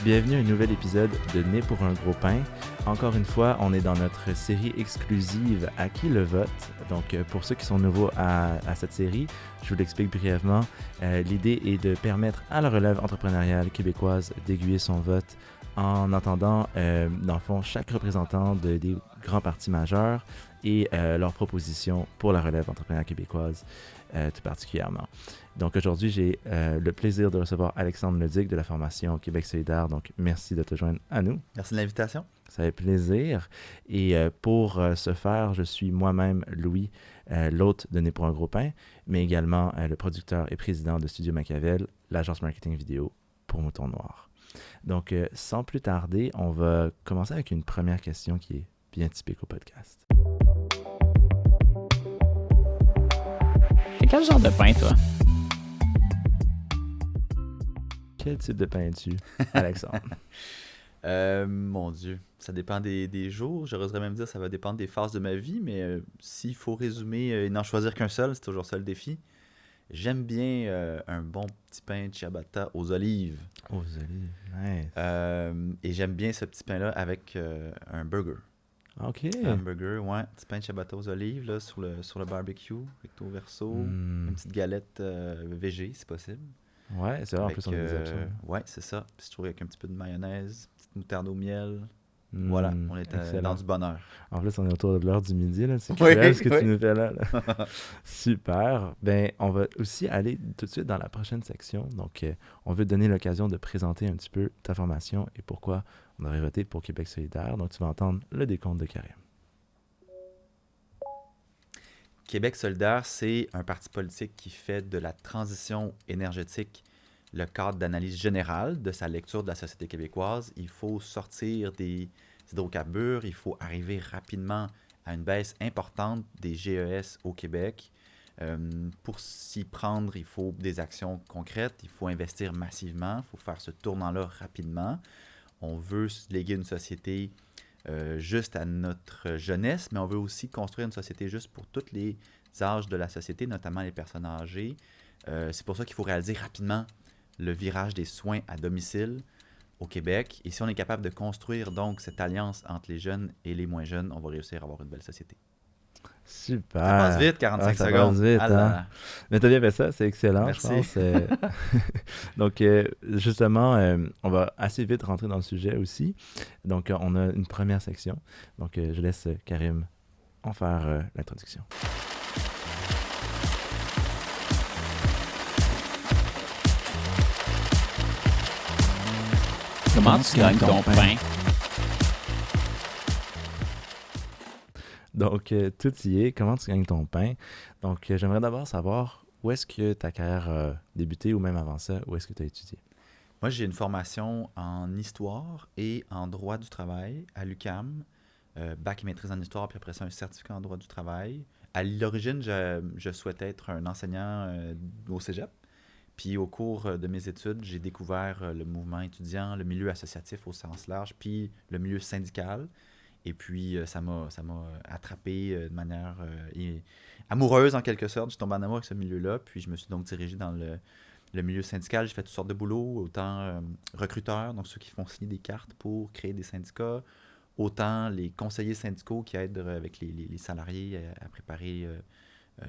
Bienvenue à un nouvel épisode de Né pour un gros pain. Encore une fois, on est dans notre série exclusive À qui le vote? Donc, pour ceux qui sont nouveaux à cette série, je vous l'explique brièvement. L'idée est de permettre à la relève entrepreneuriale québécoise d'aiguiller son vote en entendant, dans le fond, chaque représentant des grands partis majeurs et leurs propositions pour la relève entrepreneuriale québécoise tout particulièrement. Donc aujourd'hui, j'ai le plaisir de recevoir Alexandre Leduc de la formation Québec solidaire. Donc merci de te joindre à nous. Merci de l'invitation. Ça fait plaisir. Et pour ce faire, je suis moi-même Louis, l'hôte de Né pour un gros pain, mais également le producteur et président de Studio Machiavel, l'agence marketing vidéo pour Mouton Noir. Donc sans plus tarder, on va commencer avec une première question qui est bien typique au podcast. Et quel genre de pain, toi? Quel type de pain es-tu, Alexandre? Mon Dieu, ça dépend des jours. J'oserais même dire que ça va dépendre des phases de ma vie, mais s'il faut résumer et n'en choisir qu'un seul, c'est toujours ça le défi. J'aime bien un bon petit pain de ciabatta aux olives. Aux olives, nice. Et j'aime bien ce petit pain-là avec un burger. OK. Un burger, ouais. Petit pain de ciabatta aux olives là, sur le barbecue, recto verso. Une petite galette végé, si possible. Ouais, c'est vrai, en plus, on a des options. Ouais, c'est ça. Puis je trouve avec un petit peu de mayonnaise, petite moutarde au miel. Voilà, on est dans du bonheur. En plus, on est autour de l'heure du midi, là. C'est cruel ce que tu nous fais là. Super. Ben, on va aussi aller tout de suite dans la prochaine section. Donc, on veut te donner l'occasion de présenter un petit peu ta formation et pourquoi on aurait voté pour Québec solidaire. Donc, tu vas entendre le décompte de Karim. Québec solidaire, c'est un parti politique qui fait de la transition énergétique le cadre d'analyse générale de sa lecture de la société québécoise. Il faut sortir des hydrocarbures, il faut arriver rapidement à une baisse importante des GES au Québec. Pour s'y prendre, il faut des actions concrètes, il faut investir massivement, il faut faire ce tournant-là rapidement. On veut léguer une société juste à notre jeunesse, mais on veut aussi construire une société juste pour tous les âges de la société, notamment les personnes âgées. C'est pour ça qu'il faut réaliser rapidement le virage des soins à domicile au Québec. Et si on est capable de construire donc cette alliance entre les jeunes et les moins jeunes, on va réussir à avoir une belle société. Super. Ça passe vite, 45 ça secondes. Passe vite, hein? Mais t'as bien fait ça, c'est excellent, merci. Je pense. Donc, justement, on va assez vite rentrer dans le sujet aussi. Donc, on a une première section. Donc, je laisse Karim en faire l'introduction. Comment tu gagnes ton pain? Donc, tout y est. Comment tu gagnes ton pain? Donc, j'aimerais d'abord savoir où est-ce que ta carrière a débuté ou même avant ça, où est-ce que tu as étudié? Moi, j'ai une formation en histoire et en droit du travail à l'UQAM. Bac et maîtrise en histoire, puis après ça, un certificat en droit du travail. À l'origine, je souhaitais être un enseignant au cégep. Puis au cours de mes études, j'ai découvert le mouvement étudiant, le milieu associatif au sens large, puis le milieu syndical. Et puis ça m'a attrapé de manière amoureuse en quelque sorte. Je suis tombé en amour avec ce milieu-là, puis je me suis donc dirigé dans le milieu syndical. J'ai fait toutes sortes de boulots, autant recruteurs, donc ceux qui font signer des cartes pour créer des syndicats, autant les conseillers syndicaux qui aident avec les salariés à préparer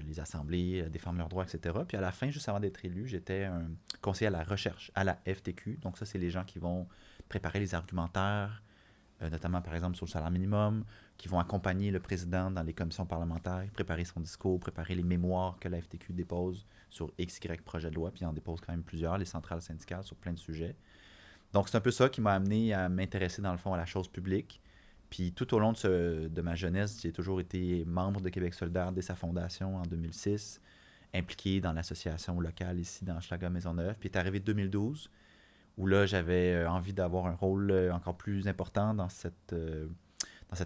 les assemblées, à défendre leurs droits, etc. Puis à la fin, juste avant d'être élu, j'étais un conseiller à la recherche, à la FTQ. Donc ça, c'est les gens qui vont préparer les argumentaires, notamment par exemple sur le salaire minimum, qui vont accompagner le président dans les commissions parlementaires, préparer son discours, préparer les mémoires que la FTQ dépose sur XY projet de loi, puis il en dépose quand même plusieurs, les centrales syndicales, sur plein de sujets. Donc c'est un peu ça qui m'a amené à m'intéresser dans le fond à la chose publique. Puis tout au long de ma jeunesse, j'ai toujours été membre de Québec solidaire dès sa fondation en 2006, impliqué dans l'association locale ici dans Hochelaga-Maisonneuve. Puis est arrivé 2012, où là, j'avais envie d'avoir un rôle encore plus important dans cette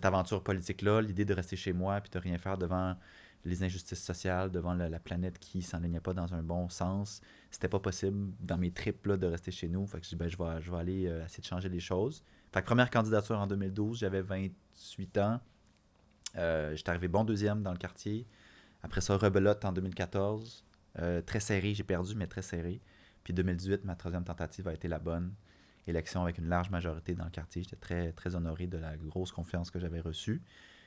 aventure politique-là. L'idée de rester chez moi puis de rien faire devant les injustices sociales, devant la planète qui s'enlignait pas dans un bon sens. C'était pas possible dans mes trips là, de rester chez nous. Fait que je dis, je vais aller essayer de changer les choses. Fait que première candidature en 2012, j'avais 28 ans. J'étais arrivé bon deuxième dans le quartier. Après ça, rebelote en 2014. Très serré, j'ai perdu, mais très serré. Puis 2018, ma troisième tentative a été la bonne. élection avec une large majorité dans le quartier. J'étais très, très honoré de la grosse confiance que j'avais reçue.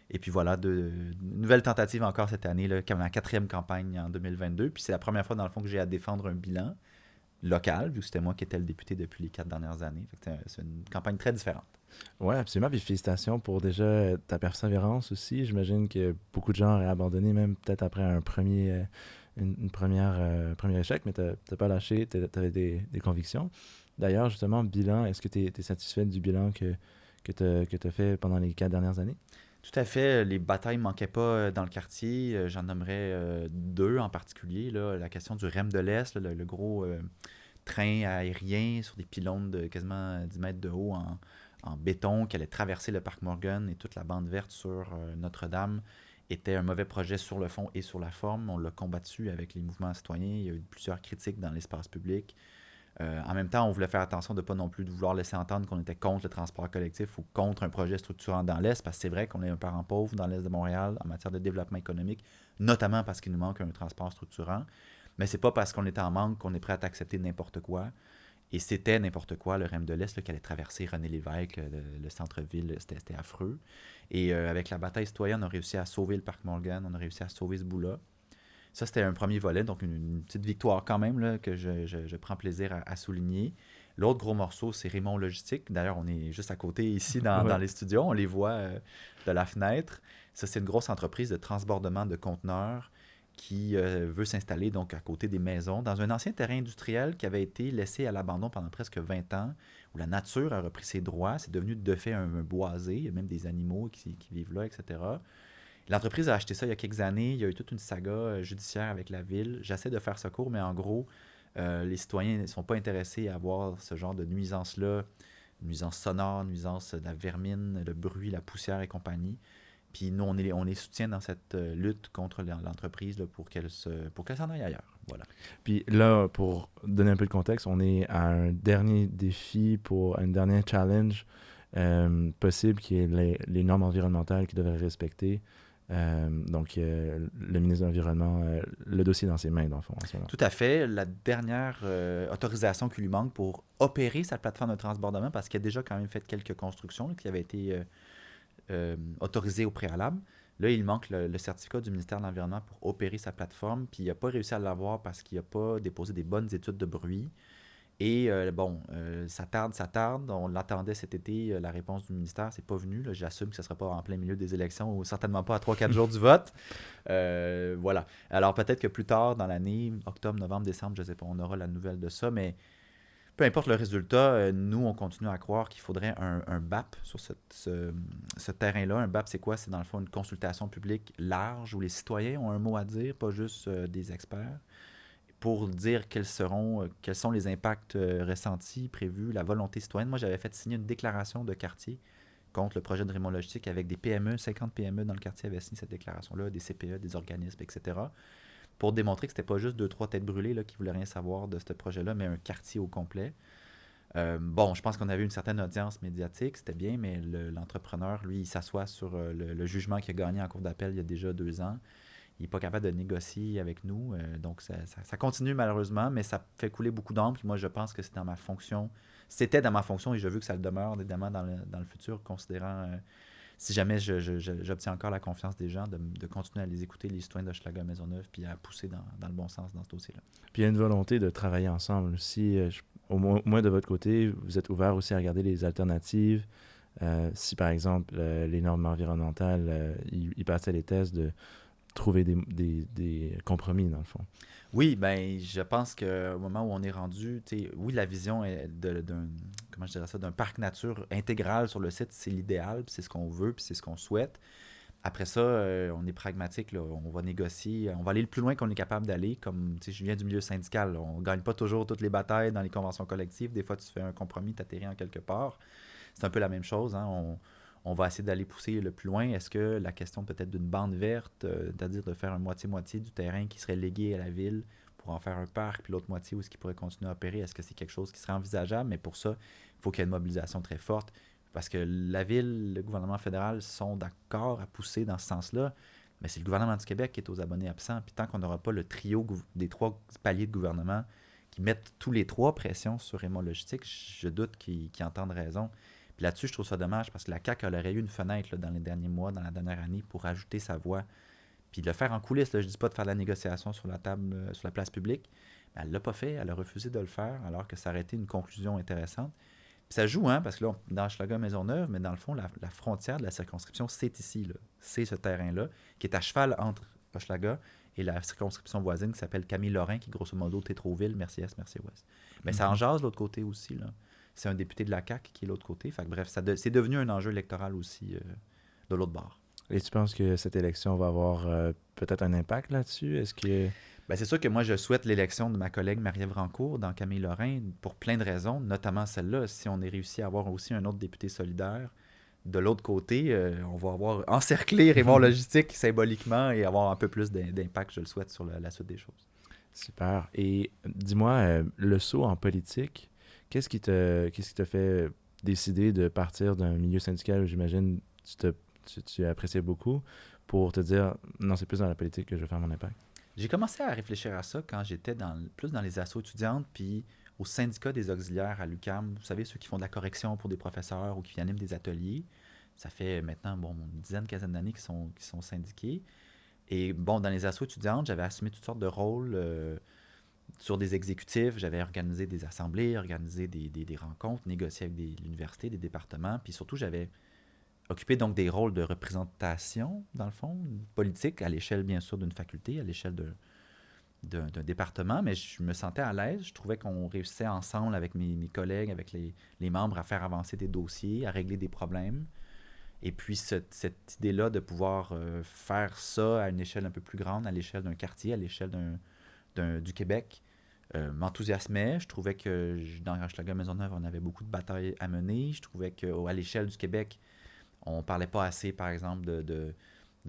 Et puis voilà, une nouvelle tentative encore cette année, là, ma 4e campagne en 2022. Puis c'est la première fois, dans le fond, que j'ai à défendre un bilan local, vu que c'était moi qui étais le député depuis les 4 dernières années. Fait que c'est une campagne très différente. Oui, absolument. Puis félicitations pour déjà ta persévérance aussi. J'imagine que beaucoup de gens auraient abandonné, même peut-être après un premier échec, mais tu n'as pas lâché, tu avais des convictions. D'ailleurs, justement, bilan, est-ce que tu es satisfait du bilan que tu as fait pendant les 4 dernières années? Tout à fait. Les batailles ne manquaient pas dans le quartier. J'en nommerais 2 en particulier. Là. La question du REM de l'Est, là, le gros train aérien sur des pylônes de quasiment 10 mètres de haut en béton qui allait traverser le parc Morgan et toute la bande verte sur Notre-Dame était un mauvais projet sur le fond et sur la forme. On l'a combattu avec les mouvements citoyens. Il y a eu plusieurs critiques dans l'espace public. En même temps, on voulait faire attention de ne pas non plus vouloir laisser entendre qu'on était contre le transport collectif ou contre un projet structurant dans l'Est, parce que c'est vrai qu'on est un parent pauvre dans l'Est de Montréal en matière de développement économique, notamment parce qu'il nous manque un transport structurant. Mais c'est pas parce qu'on est en manque qu'on est prêt à accepter n'importe quoi. Et c'était n'importe quoi, le REM de l'Est, là, qui allait traverser René-Lévesque, le centre-ville, c'était affreux. Et avec la bataille citoyenne, on a réussi à sauver le parc Morgan, on a réussi à sauver ce bout-là. Ça, c'était un premier volet, donc une petite victoire quand même là, que je prends plaisir à souligner. L'autre gros morceau, c'est Raymond Logistique. D'ailleurs, on est juste à côté ici dans les studios. On les voit de la fenêtre. Ça, c'est une grosse entreprise de transbordement de conteneurs qui veut s'installer donc à côté des maisons dans un ancien terrain industriel qui avait été laissé à l'abandon pendant presque 20 ans, où la nature a repris ses droits. C'est devenu de fait un boisé. Il y a même des animaux qui vivent là, etc. L'entreprise a acheté ça il y a quelques années. Il y a eu toute une saga judiciaire avec la ville. J'essaie de faire ce cours, mais en gros, les citoyens ne sont pas intéressés à voir ce genre de nuisance-là, nuisance sonore, nuisance de la vermine, le bruit, la poussière et compagnie. Puis nous, on les soutient dans cette lutte contre l'entreprise là, pour qu'elle s'en aille ailleurs. Voilà. Puis là, pour donner un peu de contexte, on est à un dernier défi, pour un dernier challenge possible, qui est les normes environnementales qu'ils devraient respecter. Donc, le ministre de l'Environnement, le dossier dans ses mains, dans le fond, en ce moment. Tout à fait. La dernière autorisation qui lui manque pour opérer sa plateforme de transbordement, parce qu'il a déjà quand même fait quelques constructions là, qui avaient été autorisées au préalable. Là, il manque le certificat du ministère de l'Environnement pour opérer sa plateforme, puis il n'a pas réussi à l'avoir parce qu'il n'a pas déposé des bonnes études de bruit. Et ça tarde. On l'attendait cet été, la réponse du ministère, c'est pas venu. Là. J'assume que ce ne sera pas en plein milieu des élections ou certainement pas à 3-4 jours du vote. Voilà. Alors peut-être que plus tard dans l'année, octobre, novembre, décembre, je ne sais pas, on aura la nouvelle de ça, mais peu importe le résultat, nous, on continue à croire qu'il faudrait un BAP sur ce terrain-là. Un BAP, c'est quoi? C'est dans le fond une consultation publique large où les citoyens ont un mot à dire, pas juste des experts, pour dire quels sont les impacts ressentis, prévus, la volonté citoyenne. Moi, j'avais fait signer une déclaration de quartier contre le projet de Raymond Logistique avec des PME, 50 PME dans le quartier avaient signé cette déclaration-là, des CPE, des organismes, etc., pour démontrer que c'était pas juste 2-3 têtes brûlées là, qui voulaient rien savoir de ce projet-là, mais un quartier au complet. Je pense qu'on avait une certaine audience médiatique, c'était bien, mais l'entrepreneur, lui, il s'assoit sur le jugement qu'il a gagné en cour d'appel il y a déjà 2 ans. Il n'est pas capable de négocier avec nous. Donc, ça continue malheureusement, mais ça fait couler beaucoup d'encre. Puis moi, je pense que c'est dans ma fonction. C'était dans ma fonction et je veux que ça le demeure, évidemment, dans le futur, considérant, si jamais j'obtiens encore la confiance des gens, de continuer à les écouter, les citoyens d'Hochelaga-Maisonneuve, puis à pousser dans le bon sens dans ce dossier-là. Puis il y a une volonté de travailler ensemble aussi. Au moins de votre côté, vous êtes ouvert aussi à regarder les alternatives. Si, par exemple, les normes environnementales, ils passaient les tests de trouver des compromis, dans le fond. Oui, ben je pense qu'au moment où on est rendu, oui, la vision est d'un parc nature intégral sur le site, c'est l'idéal, puis c'est ce qu'on veut, puis c'est ce qu'on souhaite. Après ça, on est pragmatique, là, on va négocier, on va aller le plus loin qu'on est capable d'aller. Comme je viens du milieu syndical, on ne gagne pas toujours toutes les batailles dans les conventions collectives. Des fois, tu fais un compromis, tu atterris en quelque part. C'est un peu la même chose, hein. On va essayer d'aller pousser le plus loin. Est-ce que la question peut-être d'une bande verte, c'est-à-dire de faire un moitié-moitié du terrain qui serait légué à la ville pour en faire un parc, puis l'autre moitié où est-ce qu'il pourrait continuer à opérer, est-ce que c'est quelque chose qui serait envisageable? Mais pour ça, il faut qu'il y ait une mobilisation très forte parce que la ville, le gouvernement fédéral sont d'accord à pousser dans ce sens-là, mais c'est le gouvernement du Québec qui est aux abonnés absents. Puis tant qu'on n'aura pas le trio des 3 paliers de gouvernement qui qui mettent tous les trois pression sur Raymond Logistique, je doute qu'ils entendent raison. Puis là-dessus, je trouve ça dommage parce que la CAQ elle aurait eu une fenêtre là, dans les derniers mois, dans la dernière année, pour ajouter sa voix. Puis de le faire en coulisses. Là, je ne dis pas de faire de la négociation sur la table, sur la place publique. Mais elle ne l'a pas fait. Elle a refusé de le faire alors que ça aurait été une conclusion intéressante. Puis ça joue, hein, parce que là, dans Hochelaga-Maisonneuve, mais dans le fond, la frontière de la circonscription, c'est ici. Là. C'est ce terrain-là qui est à cheval entre Hochelaga et la circonscription voisine qui s'appelle Camille-Lorrain, qui grosso modo Tétroville, Merci-Est, Merci-Ouest. Mais ça en jase de l'autre côté aussi. Là. C'est un député de la CAQ qui est de l'autre côté. Fait que, bref, c'est devenu un enjeu électoral aussi de l'autre bord. Et tu penses que cette élection va avoir peut-être un impact là-dessus? Est-ce que... Ben, c'est sûr que moi, je souhaite l'élection de ma collègue Marie-Ève Rancourt dans Camille-Lorrain pour plein de raisons, notamment celle-là. Si on est réussi à avoir aussi un autre député solidaire, de l'autre côté, on va avoir encerclé Raymond Logistique symboliquement et avoir un peu plus d'impact, je le souhaite, sur la suite des choses. Super. Et dis-moi, le saut en politique, qu'est-ce qui t'a fait décider de partir d'un milieu syndical où j'imagine tu appréciais beaucoup pour te dire non, c'est plus dans la politique que je vais faire mon impact? J'ai commencé à réfléchir à ça quand j'étais plus dans les assos étudiantes puis au syndicat des auxiliaires à l'UQAM. Vous savez, ceux qui font de la correction pour des professeurs ou qui animent des ateliers. Ça fait maintenant une dizaine, quinzaine d'années qu'ils sont syndiqués. Et bon, dans les assos étudiantes, j'avais assumé toutes sortes de rôles sur des exécutifs. J'avais organisé des assemblées, organisé des rencontres, négocié avec l'université, des départements. Puis surtout, j'avais occupé donc des rôles de représentation, dans le fond, politique, à l'échelle, bien sûr, d'une faculté, à l'échelle d'un département. Mais je me sentais à l'aise. Je trouvais qu'on réussissait ensemble avec mes collègues, avec les membres, à faire avancer des dossiers, à régler des problèmes. Et puis, cette idée-là de pouvoir faire ça à une échelle un peu plus grande, à l'échelle d'un quartier, à l'échelle du Québec, m'enthousiasmait. Je trouvais que dans Hochelaga-Maisonneuve, on avait beaucoup de batailles à mener. Je trouvais qu'à l'échelle du Québec, on ne parlait pas assez, par exemple, de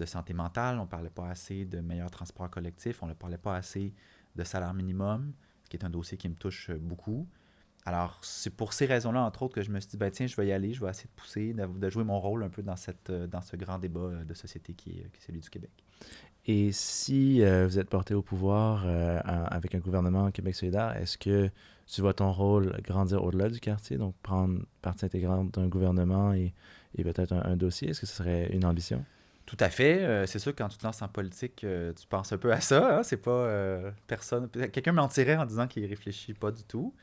santé mentale. On ne parlait pas assez de meilleurs transports collectifs. On ne parlait pas assez de salaire minimum, qui est un dossier qui me touche beaucoup. Alors, c'est pour ces raisons-là, entre autres, que je me suis dit, tiens, je vais y aller, je vais essayer de pousser, de jouer mon rôle un peu dans ce grand débat de société qui est celui du Québec. Et si vous êtes porté au pouvoir avec un gouvernement Québec solidaire, est-ce que tu vois ton rôle grandir au-delà du quartier, donc prendre partie intégrante d'un gouvernement et peut-être un dossier? Est-ce que ce serait une ambition? Tout à fait. C'est sûr que quand tu te lances en politique, tu penses un peu à ça. Hein? C'est pas personne. Quelqu'un mentirait en disant qu'il réfléchit pas du tout.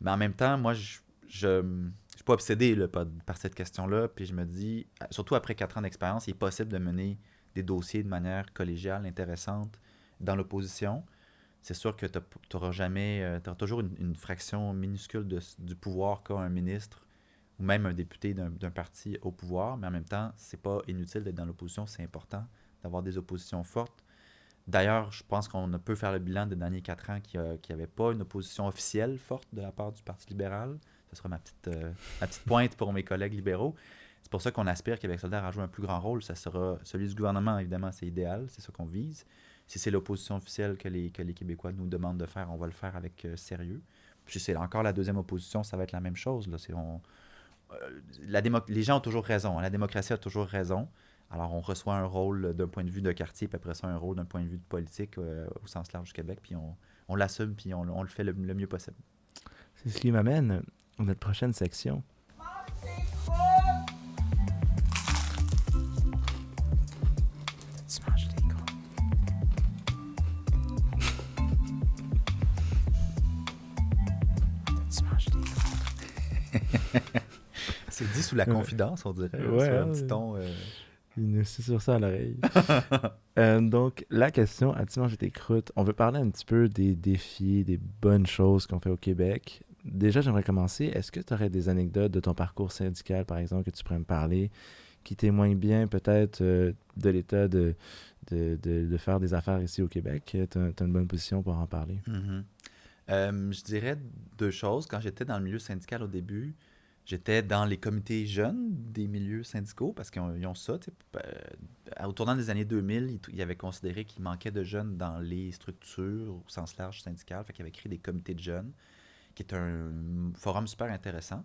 Mais en même temps, moi, je suis pas obsédé là, par cette question-là. Puis je me dis, surtout après 4 ans d'expérience, il est possible de mener des dossiers de manière collégiale, intéressante, dans l'opposition. C'est sûr que tu auras toujours une fraction minuscule du pouvoir qu'a un ministre ou même un député d'un parti au pouvoir. Mais en même temps, c'est pas inutile d'être dans l'opposition. C'est important d'avoir des oppositions fortes. D'ailleurs, je pense qu'on peut faire le bilan des derniers 4 ans qu'il n'y avait pas une opposition officielle forte de la part du Parti libéral. Ce sera ma petite pointe pour mes collègues libéraux. C'est pour ça qu'on aspire Québec solidaire à jouer un plus grand rôle. Ça sera celui du gouvernement, évidemment, c'est idéal. C'est ça qu'on vise. Si c'est l'opposition officielle que les Québécois nous demandent de faire, on va le faire avec sérieux. Puis c'est encore la deuxième opposition, ça va être la même chose. Là. Les gens ont toujours raison. Hein. La démocratie a toujours raison. Alors, on reçoit un rôle d'un point de vue de quartier, puis après ça, un rôle d'un point de vue de politique au sens large du Québec, puis on l'assume, puis on le fait le mieux possible. C'est ce qui m'amène à notre prochaine section. Tu manges des crocs. Tu manges des crocs. C'est dit sous la confidence, on dirait. Ouais, sur un petit ton... Il nous suit sur ça à l'oreille. Donc, la question, as-tu mangé tes croûtes? On veut parler un petit peu des défis, des bonnes choses qu'on fait au Québec. Déjà, j'aimerais commencer. Est-ce que tu aurais des anecdotes de ton parcours syndical, par exemple, que tu pourrais me parler, qui témoignent bien peut-être de l'état de faire des affaires ici au Québec? Tu as une bonne position pour en parler. Je dirais 2 choses. Quand j'étais dans le milieu syndical au début, j'étais dans les comités jeunes des milieux syndicaux parce qu'ils ont ça. Au tournant des années 2000, ils avaient considéré qu'il manquait de jeunes dans les structures au sens large syndical. Fait qu'ils avaient créé des comités de jeunes, qui est un forum super intéressant.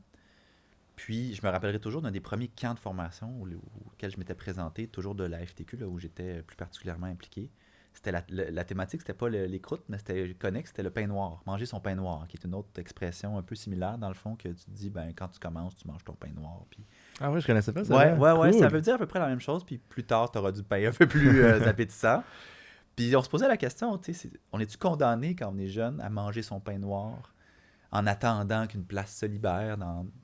Puis, je me rappellerai toujours d'un des premiers camps de formation auxquels je m'étais présenté, toujours de la FTQ, là, où j'étais plus particulièrement impliqué. la thématique, c'était pas les croûtes, mais c'était connexe, c'était le pain noir. Manger son pain noir, qui est une autre expression un peu similaire, dans le fond, que tu te dis, ben, quand tu commences, tu manges ton pain noir. Puis... Ah oui, je connaissais pas ça. Ouais, ça Cool. veut dire à peu près la même chose, puis plus tard, tu auras du pain un peu plus appétissant. Puis on se posait la question, tu sais, on est-tu condamné quand on est jeune à manger son pain noir en attendant qu'une place se libère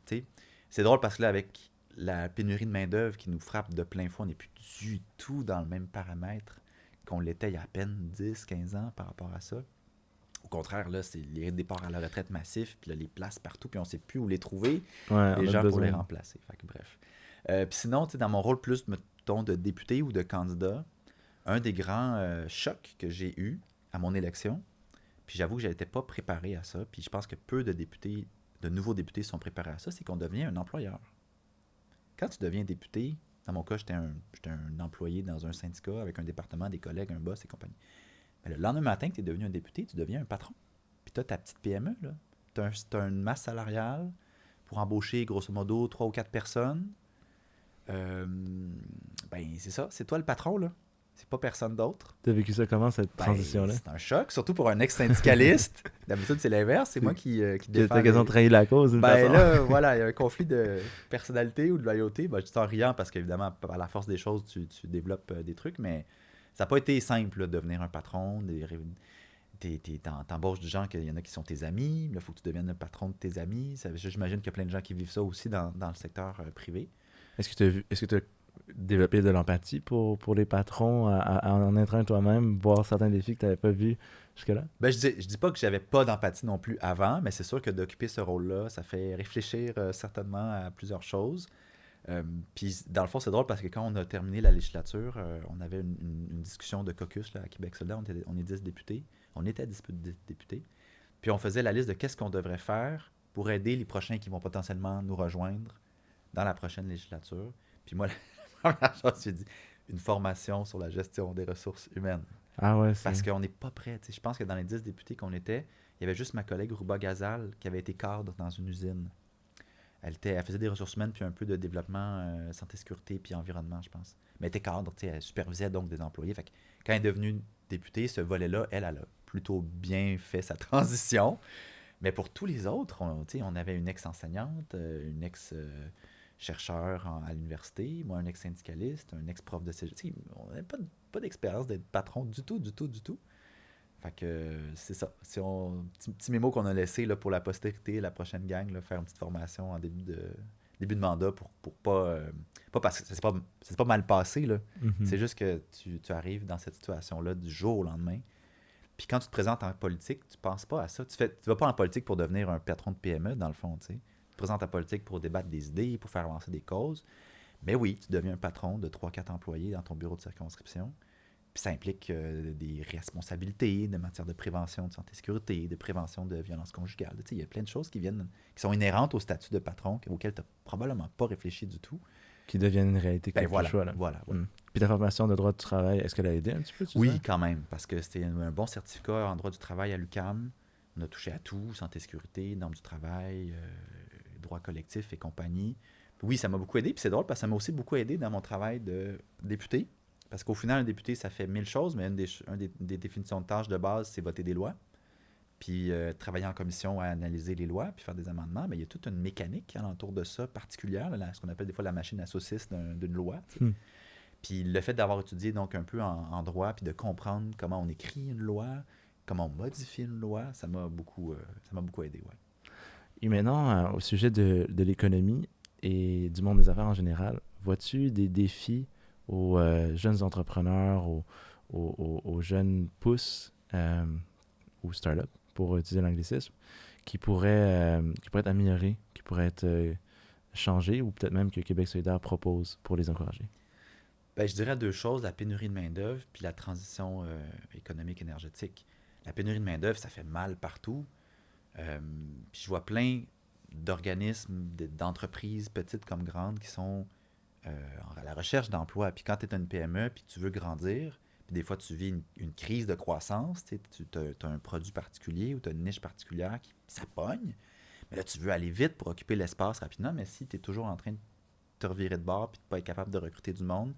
tu sais? C'est drôle parce que là, avec la pénurie de main-d'œuvre qui nous frappe de plein fouet, on n'est plus du tout dans le même paramètre qu'on l'était il y a à peine 10, 15 ans par rapport à ça. Au contraire, là, c'est les départs à la retraite massifs, puis là, les places partout, puis on ne sait plus où les trouver, Ouais, les on a gens pour besoin. les remplacer. Fait que, bref. Puis sinon, tu sais, dans mon rôle plus, mettons, de député ou de candidat, un des grands chocs que j'ai eu à mon élection, puis j'avoue que je n'étais pas préparé à ça, puis je pense que peu de nouveaux députés sont préparés à ça, c'est qu'on devient un employeur. Quand tu deviens député, dans mon cas, j'étais un employé dans un syndicat avec un département, des collègues, un boss et compagnie. Mais le lendemain matin que tu es devenu un député, tu deviens un patron. Puis tu as ta petite PME, là. Tu as une masse salariale pour embaucher grosso modo 3 ou 4 personnes. Ben, c'est ça, c'est toi le patron, là. C'est pas personne d'autre. T'as vécu ça comment, cette Ben, transition-là? c'est un choc, surtout pour un ex-syndicaliste. D'habitude, c'est l'inverse, c'est moi qui défend. T'as quasiment trahi la cause, d'une Ben façon. là, voilà, il y a un conflit de personnalité ou de loyauté. Ben, je dis en riant parce qu'évidemment, à la force des choses, tu développes des trucs, mais ça n'a pas été simple là, de devenir un patron. T'embauches des gens, qu'il y en a qui sont tes amis, il faut que tu deviennes le patron de tes amis. J'imagine qu'il y a plein de gens qui vivent ça aussi dans le secteur privé. Est-ce que tu as développé de l'empathie pour les patrons à en être un toi-même, voir certains défis que tu n'avais pas vus jusque-là? Ben, je dis pas que j'avais pas d'empathie non plus avant, mais c'est sûr que d'occuper ce rôle-là, ça fait réfléchir certainement à plusieurs choses. Puis dans le fond, c'est drôle parce que quand on a terminé la législature, on avait une discussion de caucus là, à Québec solidaire. On est 10 députés. On était 10 députés. Puis on faisait la liste de qu'est-ce qu'on devrait faire pour aider les prochains qui vont potentiellement nous rejoindre dans la prochaine législature. Puis moi, la première chose, j'ai dit une formation sur la gestion des ressources humaines. Ah ouais, Parce qu'on n'est pas prêt. Je pense que dans les 10 députés qu'on était, il y avait juste ma collègue Rouba Gazal qui avait été cadre dans une usine. Elle faisait des ressources humaines puis un peu de développement santé, sécurité puis environnement, je pense. Mais elle était cadre, elle supervisait donc des employés. Fait que quand elle est devenue députée, ce volet-là, elle a plutôt bien fait sa transition. Mais pour tous les autres, on avait une ex-enseignante, une ex-chercheur à l'université, moi un ex-syndicaliste, un ex-prof de cégep. On n'avait pas d'expérience d'être patron du tout. Fait que c'est ça. Petit mémo qu'on a laissé là, pour la postérité, la prochaine gang, là, faire une petite formation en début de mandat pour pas parce que c'est pas mal passé. Là. Mhm. C'est juste que tu arrives dans cette situation-là du jour au lendemain. Puis quand tu te présentes en politique, tu penses pas à ça. Tu vas pas en politique pour devenir un patron de PME, dans le fond. Tu te présentes en politique pour débattre des idées, pour faire avancer des causes. Mais oui, tu deviens un patron de 3-4 employés dans ton bureau de circonscription. Puis ça implique des responsabilités de matière de prévention de santé-sécurité, de prévention de violence conjugale. Il y a plein de choses qui sont inhérentes au statut de patron auquel tu n'as probablement pas réfléchi du tout. Qui deviennent une réalité que Ben tu voilà, choix, là. voilà. Mm. Puis ta formation de droit du travail, est-ce qu'elle a aidé un petit peu, tu Oui, sais? quand même, parce que c'était un bon certificat en droit du travail à l'UQAM. On a touché à tout, santé-sécurité, normes du travail, droit collectif et compagnie. Puis oui, ça m'a beaucoup aidé, puis c'est drôle parce que ça m'a aussi beaucoup aidé dans mon travail de député. Parce qu'au final, un député, ça fait 1000 choses, mais une des définitions de tâches de base, c'est voter des lois. Puis travailler en commission à analyser les lois, puis faire des amendements. Mais il y a toute une mécanique alentour de ça particulière, là, ce qu'on appelle des fois la machine à saucisse d'une loi. Puis le fait d'avoir étudié donc un peu en droit, puis de comprendre comment on écrit une loi, comment on modifie une loi, ça m'a beaucoup aidé. Ouais. Et maintenant, au sujet de l'économie et du monde des affaires en général, vois-tu des défis aux jeunes entrepreneurs, aux jeunes pousses ou startups, pour utiliser l'anglicisme, qui pourraient être améliorés, qui pourraient être changés, ou peut-être même que Québec solidaire propose pour les encourager? Ben, je dirais deux choses, la pénurie de main-d'œuvre puis la transition économique énergétique. La pénurie de main-d'œuvre, ça fait mal partout. Puis je vois plein d'organismes, d'entreprises, petites comme grandes, qui sont à la recherche d'emploi. Puis quand tu es une PME puis tu veux grandir, puis des fois tu vis une crise de croissance, tu as un produit particulier ou tu as une niche particulière qui ça pogne, mais là tu veux aller vite pour occuper l'espace rapidement, mais si tu es toujours en train de te revirer de bord puis de ne pas être capable de recruter du monde,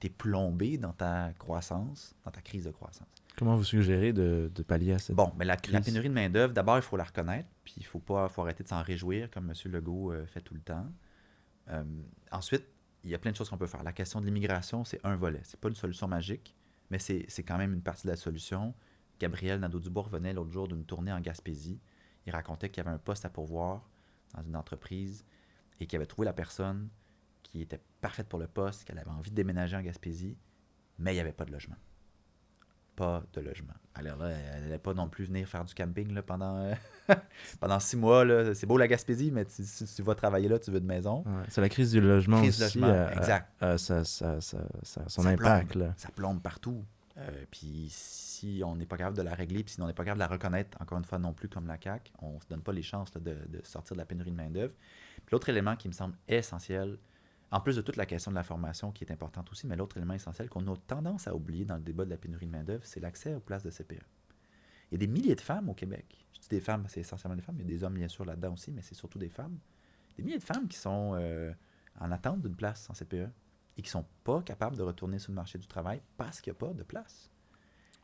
es plombé dans ta croissance, dans ta crise de croissance. Comment vous suggérez de pallier à cette Bon, mais la crise? pénurie de main-d'œuvre, d'abord, il faut la reconnaître, puis il faut arrêter de s'en réjouir, comme M. Legault fait tout le temps. Euh, Ensuite, il y a plein de choses qu'on peut faire. La question de l'immigration, c'est un volet. C'est pas une solution magique, mais c'est quand même une partie de la solution. Gabriel Nadeau-Dubois revenait l'autre jour d'une tournée en Gaspésie. Il racontait qu'il y avait un poste à pourvoir dans une entreprise et qu'il avait trouvé la personne qui était parfaite pour le poste, qu'elle avait envie de déménager en Gaspésie, mais il n'y avait pas de logement. Pas de logement. Alors là, elle n'allait pas non plus venir faire du camping là, pendant 6 mois. Là. C'est beau la Gaspésie, mais si tu vas travailler là, tu veux de maison. Ouais, c'est la crise du logement Crise de aussi, logement, exact. son Ça impact. plombe, Là. ça plombe partout. Puis si on n'est pas capable de la régler, puis si on n'est pas capable de la reconnaître, encore une fois, non plus comme la CAQ, on ne se donne pas les chances là, de sortir de la pénurie de main-d'œuvre. Puis l'autre élément qui me semble essentiel, en plus de toute la question de la formation qui est importante aussi, mais l'autre élément essentiel qu'on a tendance à oublier dans le débat de la pénurie de main-d'œuvre, c'est l'accès aux places de CPE. Il y a des milliers de femmes au Québec. Je dis des femmes, c'est essentiellement des femmes, il y a des hommes bien sûr là-dedans aussi, mais c'est surtout des femmes. Des milliers de femmes qui sont en attente d'une place en CPE et qui ne sont pas capables de retourner sur le marché du travail parce qu'il n'y a pas de place.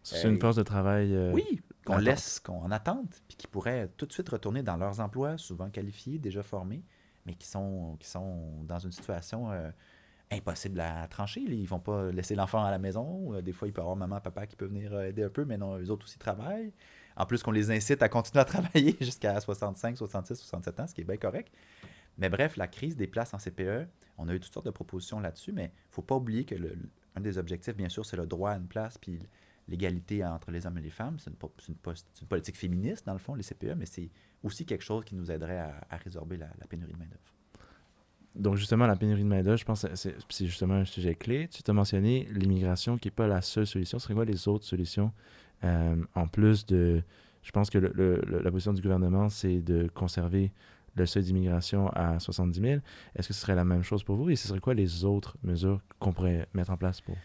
C'est une force de travail. Oui, qu'on attente. laisse en attente, puis qui pourraient tout de suite retourner dans leurs emplois, souvent qualifiés, déjà formés, mais qui sont dans une situation impossible à trancher. Ils ne vont pas laisser l'enfant à la maison. Des fois, il peut y avoir maman, papa qui peut venir aider un peu, mais non, eux autres aussi travaillent. En plus, qu'on les incite à continuer à travailler jusqu'à 65, 66, 67 ans, ce qui est bien correct. Mais bref, la crise des places en CPE, on a eu toutes sortes de propositions là-dessus, mais il ne faut pas oublier que un des objectifs, bien sûr, c'est le droit à une place, puis l'égalité entre les hommes et les femmes. C'est une politique féministe, dans le fond, les CPE, mais c'est aussi quelque chose qui nous aiderait à résorber la pénurie de main-d'œuvre. Donc, justement, la pénurie de main-d'œuvre, je pense que c'est justement un sujet clé. Tu t'as mentionné l'immigration qui n'est pas la seule solution. Ce serait quoi les autres solutions en plus de. Je pense que la position du gouvernement, c'est de conserver le seuil d'immigration à 70 000. Est-ce que ce serait la même chose pour vous? Et ce serait quoi les autres mesures qu'on pourrait mettre en place pour?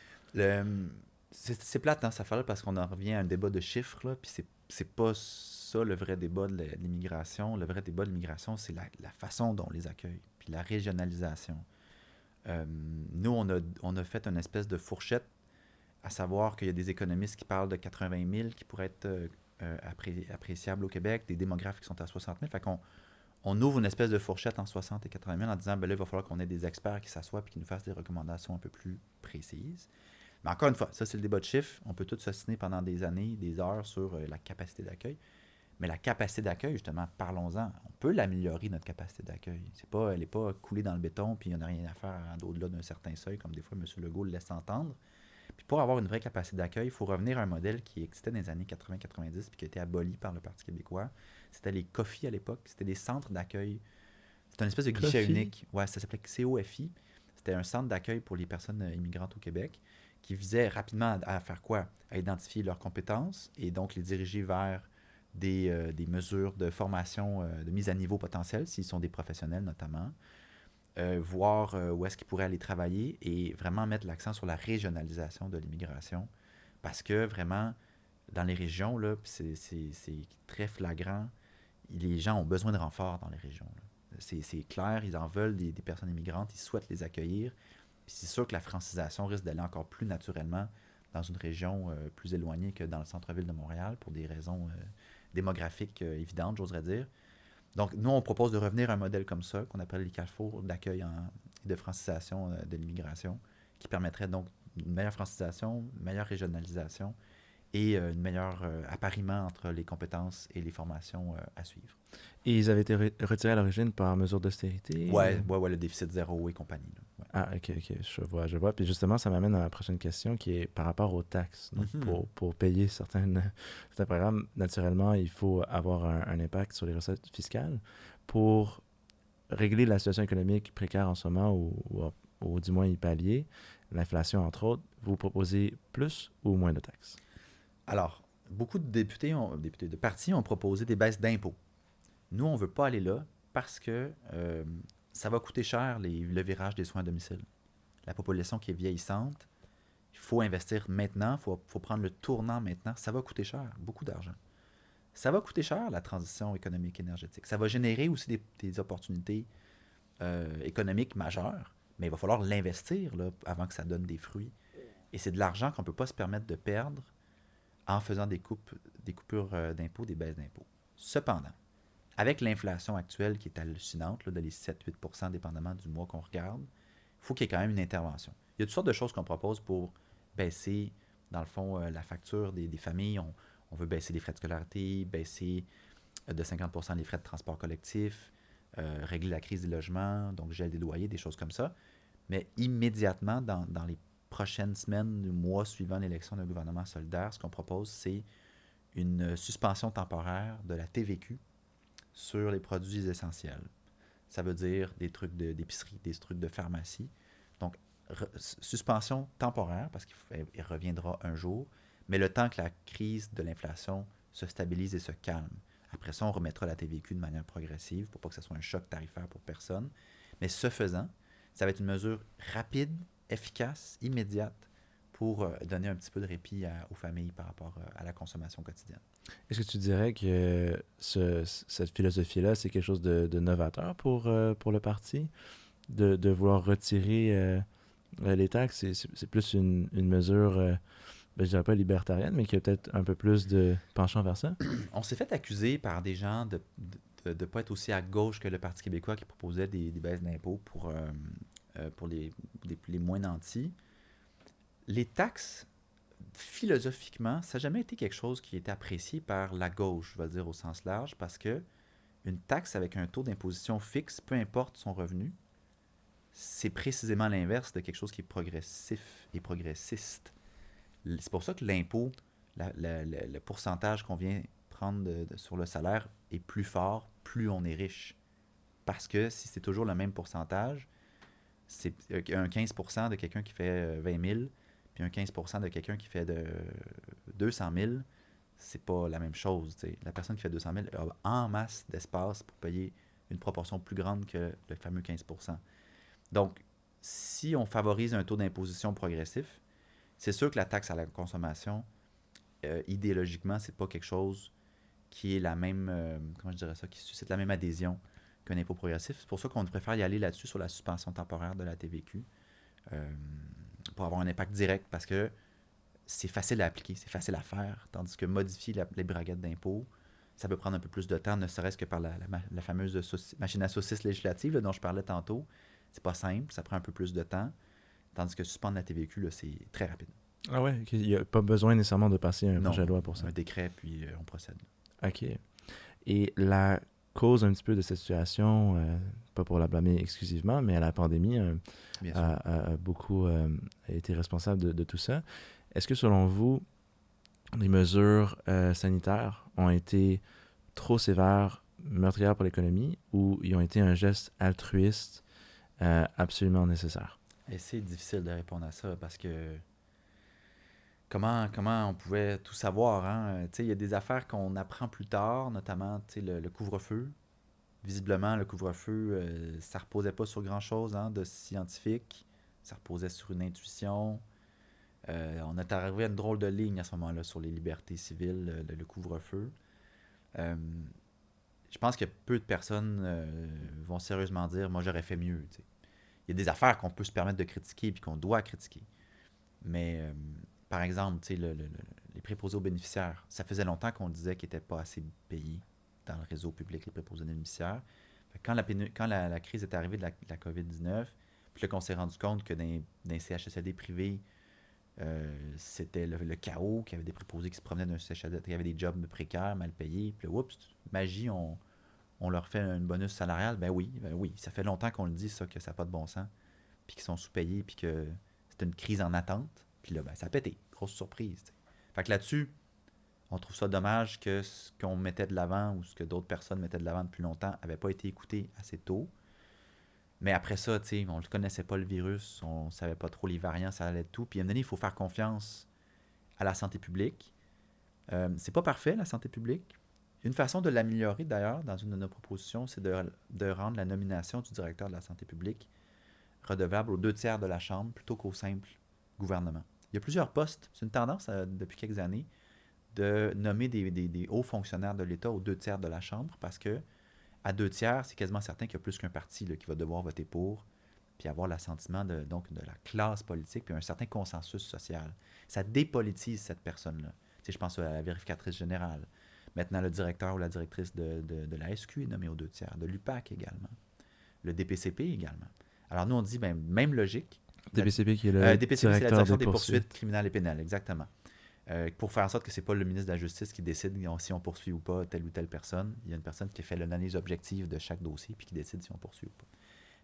C'est plate, hein, ça fait parce qu'on en revient à un débat de chiffres, là, puis c'est pas ça le vrai débat de l'immigration. Le vrai débat de l'immigration, c'est la façon dont on les accueille, puis la régionalisation. Nous, on a fait une espèce de fourchette, à savoir qu'il y a des économistes qui parlent de 80 000 qui pourraient être appréciables au Québec, des démographes qui sont à 60 000. Fait qu'on ouvre une espèce de fourchette en 60 et 80 000 en disant, ben là, il va falloir qu'on ait des experts qui s'assoient et qui nous fassent des recommandations un peu plus précises. Mais encore une fois, ça c'est le débat de chiffres. On peut tous s'assiner pendant des années, des heures sur la capacité d'accueil. Mais la capacité d'accueil, justement, parlons-en. On peut l'améliorer, notre capacité d'accueil. Elle n'est pas coulée dans le béton puis il n'y en a rien à faire au-delà d'un certain seuil, comme des fois M. Legault le laisse entendre. Puis pour avoir une vraie capacité d'accueil, il faut revenir à un modèle qui existait dans les années 80-90 puis qui a été aboli par le Parti québécois. C'était les COFI à l'époque. C'était des centres d'accueil. C'était une espèce de guichet unique. Ouais, ça s'appelait COFI. C'était un centre d'accueil pour les personnes immigrantes au Québec qui visait rapidement à faire quoi? À identifier leurs compétences et donc les diriger vers des mesures de formation, de mise à niveau potentiel, s'ils sont des professionnels notamment, voir où est-ce qu'ils pourraient aller travailler et vraiment mettre l'accent sur la régionalisation de l'immigration. Parce que vraiment, dans les régions, là, c'est très flagrant, les gens ont besoin de renforts dans les régions. C'est clair, ils en veulent des personnes immigrantes, ils souhaitent les accueillir. Puis c'est sûr que la francisation risque d'aller encore plus naturellement dans une région plus éloignée que dans le centre-ville de Montréal pour des raisons démographiques évidentes, j'oserais dire. Donc, nous, on propose de revenir à un modèle comme ça, qu'on appelle les carrefours d'accueil et de francisation de l'immigration, qui permettrait donc une meilleure francisation, une meilleure régionalisation et un meilleur appariement entre les compétences et les formations à suivre. Et ils avaient été retirés à l'origine par mesure d'austérité? Ouais, le déficit zéro et compagnie. Là. Ouais. Ah, ok, je vois. Puis justement, ça m'amène à la prochaine question qui est par rapport aux taxes. Donc, pour payer certains programmes, naturellement, il faut avoir un impact sur les recettes fiscales. Pour régler la situation économique précaire en ce moment, ou du moins y pallier, l'inflation entre autres, vous proposez plus ou moins de taxes? Alors, beaucoup de députés de partis ont proposé des baisses d'impôts. Nous, on ne veut pas aller là parce que ça va coûter cher le virage des soins à domicile. La population qui est vieillissante, il faut investir maintenant, il faut prendre le tournant maintenant. Ça va coûter cher, beaucoup d'argent. Ça va coûter cher, la transition économique énergétique. Ça va générer aussi des opportunités économiques majeures, Mais il va falloir l'investir là, avant que ça donne des fruits. Et c'est de l'argent qu'on ne peut pas se permettre de perdre en faisant des coupures d'impôts, des baisses d'impôts. Cependant, avec l'inflation actuelle qui est hallucinante, là, de les 7-8 dépendamment du mois qu'on regarde, il faut qu'il y ait quand même une intervention. Il y a toutes sortes de choses qu'on propose pour baisser, dans le fond, la facture des familles. On veut baisser les frais de scolarité, baisser de 50 les frais de transport collectif, régler la crise des logements, donc gel des loyers, des choses comme ça. Mais immédiatement, dans les prochaines semaines ou mois suivant l'élection d'un gouvernement solidaire, ce qu'on propose, c'est une suspension temporaire de la TVQ sur les produits essentiels. Ça veut dire des trucs d'épicerie, des trucs de pharmacie. Donc, suspension temporaire, parce qu'il reviendra un jour, mais le temps que la crise de l'inflation se stabilise et se calme. Après ça, on remettra la TVQ de manière progressive pour pas que ce soit un choc tarifaire pour personne. Mais ce faisant, ça va être une mesure rapide, efficace, immédiate pour donner un petit peu de répit aux familles par rapport à la consommation quotidienne. Est-ce que tu dirais que cette philosophie-là, c'est quelque chose de novateur pour le parti? De vouloir retirer les taxes? C'est plus une mesure, je dirais pas libertarienne, mais qui a peut-être un peu plus de penchant vers ça? On s'est fait accuser par des gens de ne pas être aussi à gauche que le Parti québécois qui proposait des baisses d'impôts pour les moins nantis. Les taxes, philosophiquement, ça n'a jamais été quelque chose qui a été apprécié par la gauche, je vais le dire au sens large, parce que une taxe avec un taux d'imposition fixe, peu importe son revenu, c'est précisément l'inverse de quelque chose qui est progressif et progressiste. C'est pour ça que l'impôt, le pourcentage qu'on vient prendre sur le salaire est plus fort, plus on est riche. Parce que si c'est toujours le même pourcentage, c'est un 15% de quelqu'un qui fait 20 000, puis un 15% de quelqu'un qui fait de 200 000, c'est pas la même chose. T'sais. La personne qui fait 200 000 a en masse d'espace pour payer une proportion plus grande que le fameux 15%. Donc, si on favorise un taux d'imposition progressif, c'est sûr que la taxe à la consommation, idéologiquement, c'est pas quelque chose qui est la même, comment je dirais ça, qui suscite la même adhésion qu'un impôt progressif. C'est pour ça qu'on préfère y aller là-dessus sur la suspension temporaire de la TVQ pour avoir un impact direct parce que c'est facile à appliquer, c'est facile à faire, tandis que modifier les braguettes d'impôt, ça peut prendre un peu plus de temps, ne serait-ce que par la fameuse machine à saucisses législative là, dont je parlais tantôt. C'est pas simple, ça prend un peu plus de temps, tandis que suspendre la TVQ, là, c'est très rapide. Ah ouais, il n'y a pas besoin nécessairement de passer un projet de loi pour ça. Un décret, puis on procède. OK. Et la cause un petit peu de cette situation, pas pour la blâmer exclusivement, mais la pandémie a beaucoup été responsable de tout ça. Est-ce que selon vous, les mesures sanitaires ont été trop sévères, meurtrières pour l'économie, ou ils ont été un geste altruiste absolument nécessaire? Et c'est difficile de répondre à ça parce que comment on pouvait tout savoir, hein? Il y a des affaires qu'on apprend plus tard, notamment le couvre-feu. Visiblement, le couvre-feu, ça reposait pas sur grand-chose hein, de scientifique. Ça reposait sur une intuition. On est arrivé à une drôle de ligne à ce moment-là sur les libertés civiles, le couvre-feu. Je pense que peu de personnes vont sérieusement dire « moi, j'aurais fait mieux ». Il y a des affaires qu'on peut se permettre de critiquer et qu'on doit critiquer. Mais, par exemple, les préposés aux bénéficiaires, ça faisait longtemps qu'on disait qu'ils n'étaient pas assez payés dans le réseau public, les préposés aux bénéficiaires. Quand la crise est arrivée de la COVID-19, puis là qu'on s'est rendu compte que dans les CHSLD privés, c'était le chaos, qu'il y avait des préposés qui se promenaient d'un CHSLD, qu'il y avait des jobs précaires, mal payés, puis là, oups, magie, on leur fait un bonus salarial. Ben oui, ça fait longtemps qu'on le dit, ça, que ça n'a pas de bon sens, puis qu'ils sont sous-payés, puis que c'est une crise en attente. Puis là, ben, ça a pété. Grosse surprise. T'sais. Fait que là-dessus, on trouve ça dommage que ce qu'on mettait de l'avant ou ce que d'autres personnes mettaient de l'avant depuis longtemps n'avait pas été écouté assez tôt. Mais après ça, on ne connaissait pas le virus, on ne savait pas trop les variants, ça allait de tout. Puis à un moment donné, il faut faire confiance à la santé publique. C'est pas parfait, la santé publique. Une façon de l'améliorer, d'ailleurs, dans une de nos propositions, c'est de rendre la nomination du directeur de la santé publique redevable aux 2/3 de la Chambre plutôt qu'au simple gouvernement. Il y a plusieurs postes. C'est une tendance depuis quelques années de nommer des hauts fonctionnaires de l'État aux 2/3 de la Chambre parce que à 2/3, c'est quasiment certain qu'il y a plus qu'un parti là, qui va devoir voter pour puis avoir l'assentiment donc de la classe politique, puis un certain consensus social. Ça dépolitise cette personne-là. Tu sais, je pense à la vérificatrice générale. Maintenant, le directeur ou la directrice de la SQ est nommé aux 2 tiers, de l'UPAC également, le DPCP également. Alors nous, on dit, ben, même logique. DPCP qui est le DPCP, c'est la directeur direction des des poursuites criminelles et pénales, exactement. Pour faire en sorte que ce n'est pas le ministre de la Justice qui décide si on poursuit ou pas telle ou telle personne. Il y a une personne qui fait l'analyse objective de chaque dossier puis qui décide si on poursuit ou pas.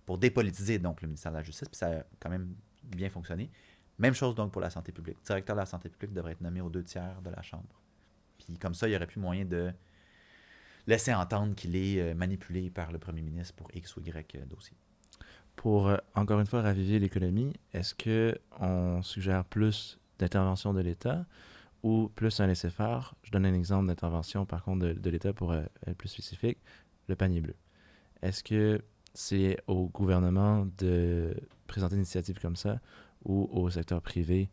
Pour dépolitiser donc le ministère de la Justice, puis ça a quand même bien fonctionné. Même chose donc pour la santé publique. Le directeur de la santé publique devrait être nommé aux 2 tiers de la Chambre. Puis comme ça, il n'y aurait plus moyen de laisser entendre qu'il est manipulé par le premier ministre pour X ou Y dossier. Pour, encore une fois, raviver l'économie, est-ce qu'on suggère plus d'intervention de l'État ou plus un laisser-faire? Je donne un exemple d'intervention, par contre, de l'État pour être plus spécifique, le panier bleu. Est-ce que c'est au gouvernement de présenter une initiative comme ça ou au secteur privé,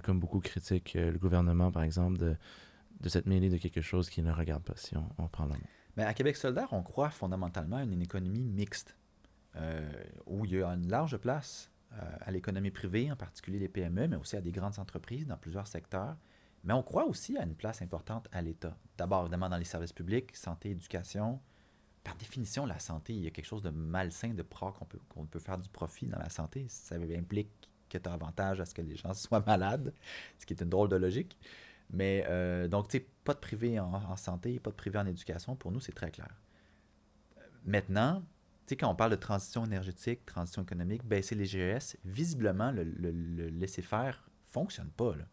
comme beaucoup critiquent le gouvernement, par exemple, de s'être mêlé de quelque chose qui ne regarde pas, si on prend le mot? Mais à Québec solidaire, on croit fondamentalement à une économie mixte, où il y a une large place à l'économie privée, en particulier les PME, mais aussi à des grandes entreprises dans plusieurs secteurs. Mais on croit aussi à une place importante à l'État. D'abord, évidemment, dans les services publics, santé, éducation. Par définition, la santé, il y a quelque chose de malsain de croire qu'on peut faire du profit dans la santé. Ça implique que tu as avantage à ce que les gens soient malades, ce qui est une drôle de logique. Mais donc, tu sais, pas de privé en santé, pas de privé en éducation, pour nous, c'est très clair. Maintenant, tu sais, quand on parle de transition énergétique, transition économique, baisser les GES, visiblement, le laisser-faire ne fonctionne pas, là.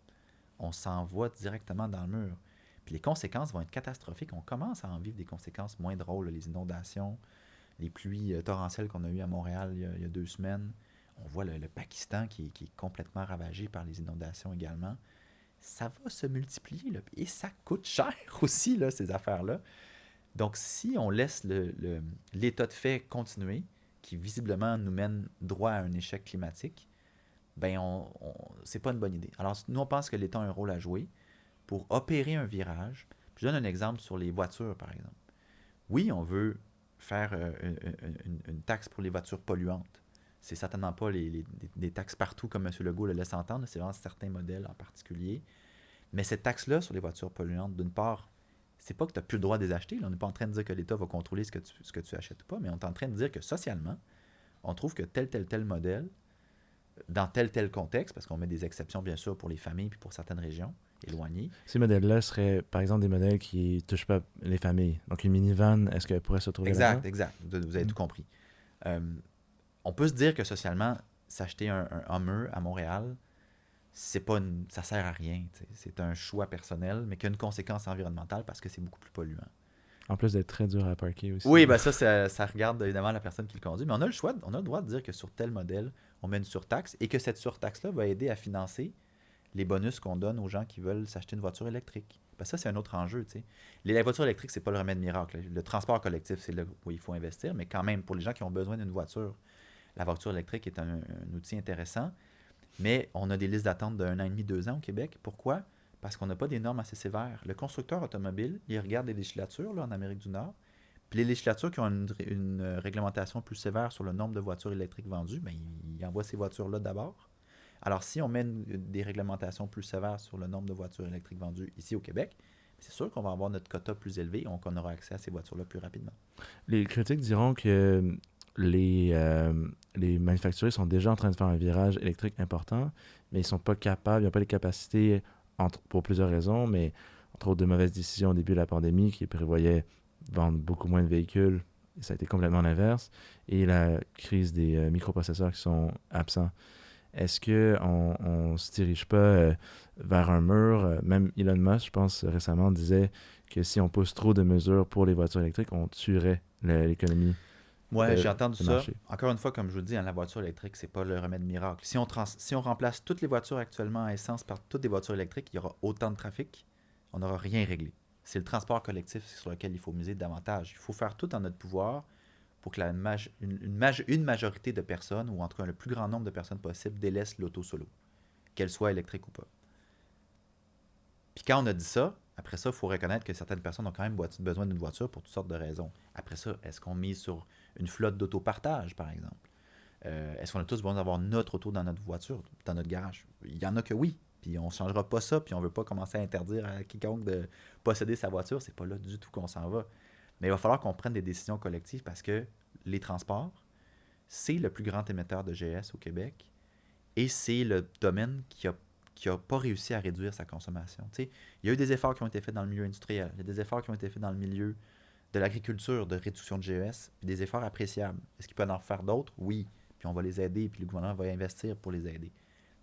On s'envoie directement dans le mur. Puis les conséquences vont être catastrophiques. On commence à en vivre des conséquences moins drôles, les inondations, les pluies torrentielles qu'on a eues à Montréal il y a 2 semaines. On voit le Pakistan qui est complètement ravagé par les inondations également. Ça va se multiplier, là. Et ça coûte cher aussi, là, ces affaires-là. Donc, si on laisse l'état de fait continuer, qui visiblement nous mène droit à un échec climatique, ben c'est pas une bonne idée. Alors, nous, on pense que l'État a un rôle à jouer pour opérer un virage. Je donne un exemple sur les voitures, par exemple. Oui, on veut faire une taxe pour les voitures polluantes. C'est certainement pas des taxes partout comme M. Legault le laisse entendre. C'est vraiment certains modèles en particulier. Mais cette taxe-là sur les voitures polluantes, d'une part, c'est pas que tu n'as plus le droit de les acheter. Là. On n'est pas en train de dire que l'État va contrôler ce que tu achètes ou pas, mais on est en train de dire que socialement, on trouve que tel modèle, dans tel contexte, parce qu'on met des exceptions, bien sûr, pour les familles puis pour certaines régions éloignées. Ces modèles-là seraient, par exemple, des modèles qui ne touchent pas les familles. Donc, une minivan, est-ce qu'elle pourrait se trouver là-dedans? Exact. Vous avez tout compris. On peut se dire que socialement, s'acheter un Hummer à Montréal, ça sert à rien. T'sais. C'est un choix personnel, mais qui a une conséquence environnementale parce que c'est beaucoup plus polluant. En plus d'être très dur à parker aussi. Oui, ben ça regarde évidemment la personne qui le conduit, mais on a le choix, on a le droit de dire que sur tel modèle, on met une surtaxe et que cette surtaxe-là va aider à financer les bonus qu'on donne aux gens qui veulent s'acheter une voiture électrique. Ben ça, c'est un autre enjeu. T'sais. La voiture électrique, c'est pas le remède miracle. Le transport collectif, c'est là où il faut investir, mais quand même, pour les gens qui ont besoin d'une voiture, la voiture électrique est un outil intéressant, mais on a des listes d'attente de 1 an et demi, 2 ans au Québec. Pourquoi? Parce qu'on n'a pas des normes assez sévères. Le constructeur automobile, il regarde les législatures là, en Amérique du Nord, puis les législatures qui ont une réglementation plus sévère sur le nombre de voitures électriques vendues, ben, ils envoient ces voitures-là d'abord. Alors, si on met des réglementations plus sévères sur le nombre de voitures électriques vendues ici au Québec, c'est sûr qu'on va avoir notre quota plus élevé et qu'on aura accès à ces voitures-là plus rapidement. Les critiques diront que les manufacturiers sont déjà en train de faire un virage électrique important, mais ils ne sont pas capables, ils n'ont pas les capacités pour plusieurs raisons, mais entre autres de mauvaises décisions au début de la pandémie qui prévoyaient vendre beaucoup moins de véhicules, et ça a été complètement l'inverse, et la crise des microprocesseurs qui sont absents. Est-ce qu'on ne se dirige pas vers un mur? Même Elon Musk, je pense, récemment disait que si on pousse trop de mesures pour les voitures électriques, on tuerait l'économie. Oui, j'ai entendu ça. Marché. Encore une fois, comme je vous dis, la voiture électrique, c'est pas le remède miracle. Si on remplace toutes les voitures actuellement à essence par toutes des voitures électriques, il y aura autant de trafic, on n'aura rien réglé. C'est le transport collectif sur lequel il faut miser davantage. Il faut faire tout en notre pouvoir pour que une majorité de personnes, ou en tout cas le plus grand nombre de personnes possible, délaissent l'auto solo, qu'elle soit électrique ou pas. Puis quand on a dit ça, après ça, il faut reconnaître que certaines personnes ont quand même besoin d'une voiture pour toutes sortes de raisons. Après ça, est-ce qu'on mise sur une flotte d'autopartage, par exemple? Est-ce qu'on a tous besoin d'avoir notre auto dans notre voiture, dans notre garage? Il y en a que oui. Puis on ne changera pas ça, puis on ne veut pas commencer à interdire à quiconque de posséder sa voiture. C'est pas là du tout qu'on s'en va. Mais il va falloir qu'on prenne des décisions collectives parce que les transports, c'est le plus grand émetteur de GS au Québec et c'est le domaine qui a pas réussi à réduire sa consommation. Tu sais, il y a eu des efforts qui ont été faits dans le milieu industriel, il y a des efforts qui ont été faits dans le milieu de l'agriculture, de réduction de GES, puis des efforts appréciables. Est-ce qu'ils peuvent en faire d'autres? Oui. Puis on va les aider, puis le gouvernement va investir pour les aider.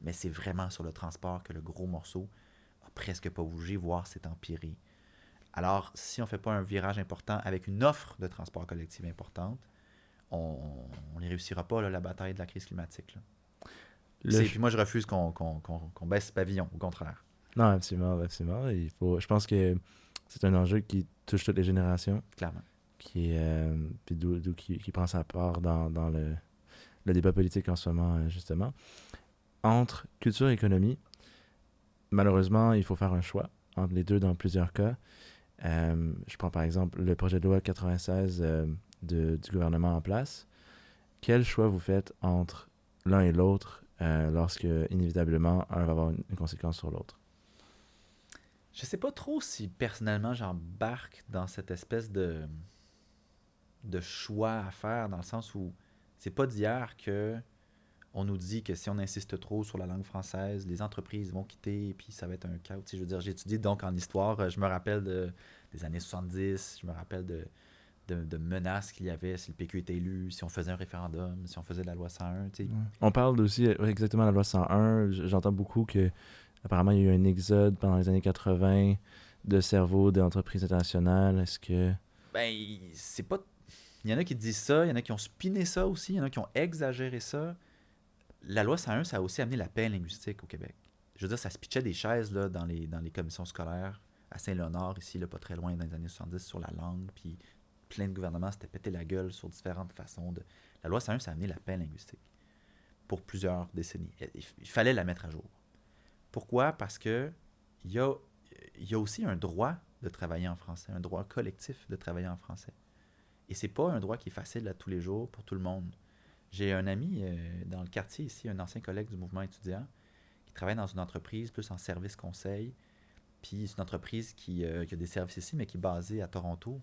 Mais c'est vraiment sur le transport que le gros morceau a presque pas bougé, voire s'est empiré. Alors, si on ne fait pas un virage important avec une offre de transport collectif importante, on ne réussira pas là, la bataille de la crise climatique. Là. Puis moi, je refuse qu'on baisse pavillon, au contraire. Non, absolument, absolument. Je pense que c'est un enjeu qui touche toutes les générations. Clairement. Qui prend sa part dans le débat politique en ce moment, justement. Entre culture et économie, malheureusement, il faut faire un choix entre les deux dans plusieurs cas. Je prends par exemple le projet de loi 96 du gouvernement en place. Quel choix vous faites entre l'un et l'autre lorsque, inévitablement, un va avoir une conséquence sur l'autre? Je sais pas trop si, personnellement, j'embarque dans cette espèce de choix à faire, dans le sens où c'est pas d'hier que on nous dit que si on insiste trop sur la langue française, les entreprises vont quitter et puis ça va être un chaos. Tu sais, je veux dire, j'ai étudié donc en histoire, je me rappelle des années 70, je me rappelle de menaces qu'il y avait si le PQ était élu, si on faisait un référendum, si on faisait la loi 101. Tu sais. On parle aussi exactement de la loi 101. J'entends beaucoup que apparemment il y a eu un exode pendant les années 80 de cerveaux d'entreprises internationales. Est-ce que... Ben, c'est pas... Il y en a qui disent ça, il y en a qui ont spiné ça aussi, il y en a qui ont exagéré ça. La loi 101, ça a aussi amené la paix linguistique au Québec. Je veux dire, ça se pitchait des chaises là, dans les commissions scolaires à Saint-Léonard, ici, là, pas très loin, dans les années 70, sur la langue, puis plein de gouvernements s'étaient pété la gueule sur différentes façons. La loi 101, ça a amené la paix linguistique pour plusieurs décennies. Il fallait la mettre à jour. Pourquoi? Parce que il y a aussi un droit de travailler en français, un droit collectif de travailler en français. Et c'est pas un droit qui est facile à tous les jours pour tout le monde. J'ai un ami dans le quartier ici, un ancien collègue du mouvement étudiant, qui travaille dans une entreprise plus en service conseil. Puis c'est une entreprise qui a des services ici, mais qui est basée à Toronto.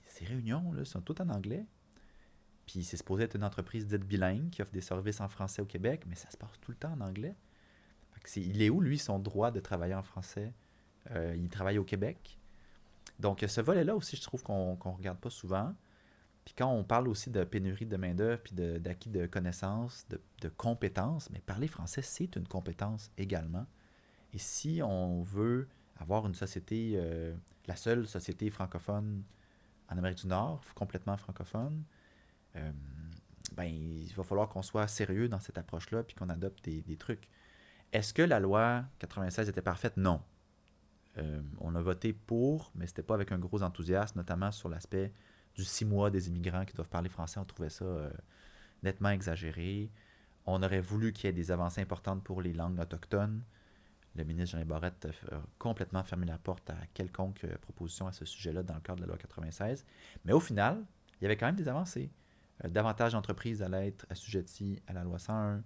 Ces réunions là, sont toutes en anglais. Puis c'est supposé être une entreprise dite bilingue qui offre des services en français au Québec, mais ça se passe tout le temps en anglais. Il est où, lui, son droit de travailler en français? Il travaille au Québec. Donc, ce volet-là aussi, je trouve qu'on ne regarde pas souvent. Puis quand on parle aussi de pénurie de main-d'œuvre, puis d'acquis de connaissances, de compétences, mais parler français, c'est une compétence également. Et si on veut avoir une société, la seule société francophone en Amérique du Nord, complètement francophone, ben, il va falloir qu'on soit sérieux dans cette approche-là, puis qu'on adopte des trucs. Est-ce que la loi 96 était parfaite? Non. On a voté pour, mais c'était pas avec un gros enthousiasme, notamment sur l'aspect du 6 mois des immigrants qui doivent parler français. On trouvait ça nettement exagéré. On aurait voulu qu'il y ait des avancées importantes pour les langues autochtones. Le ministre Jean Barrette a complètement fermé la porte à quelconque proposition à ce sujet-là dans le cadre de la loi 96. Mais au final, il y avait quand même des avancées. Davantage d'entreprises allaient être assujetties à la loi 101.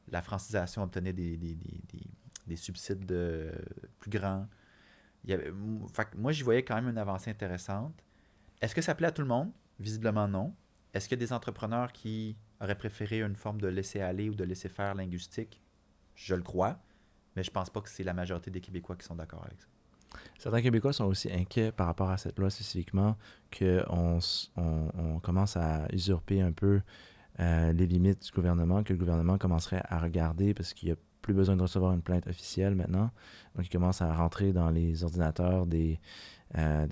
La francisation obtenait des subsides plus grands. Moi, j'y voyais quand même une avancée intéressante. Est-ce que ça plaît à tout le monde? Visiblement non. Est-ce qu'il y a des entrepreneurs qui auraient préféré une forme de laisser-aller ou de laisser-faire linguistique? Je le crois, mais je pense pas que c'est la majorité des Québécois qui sont d'accord avec ça. Certains Québécois sont aussi inquiets par rapport à cette loi spécifiquement qu'on commence à usurper un peu les limites du gouvernement, que le gouvernement commencerait à regarder parce qu'il n'y a plus besoin de recevoir une plainte officielle maintenant. Donc, il commence à rentrer dans les ordinateurs des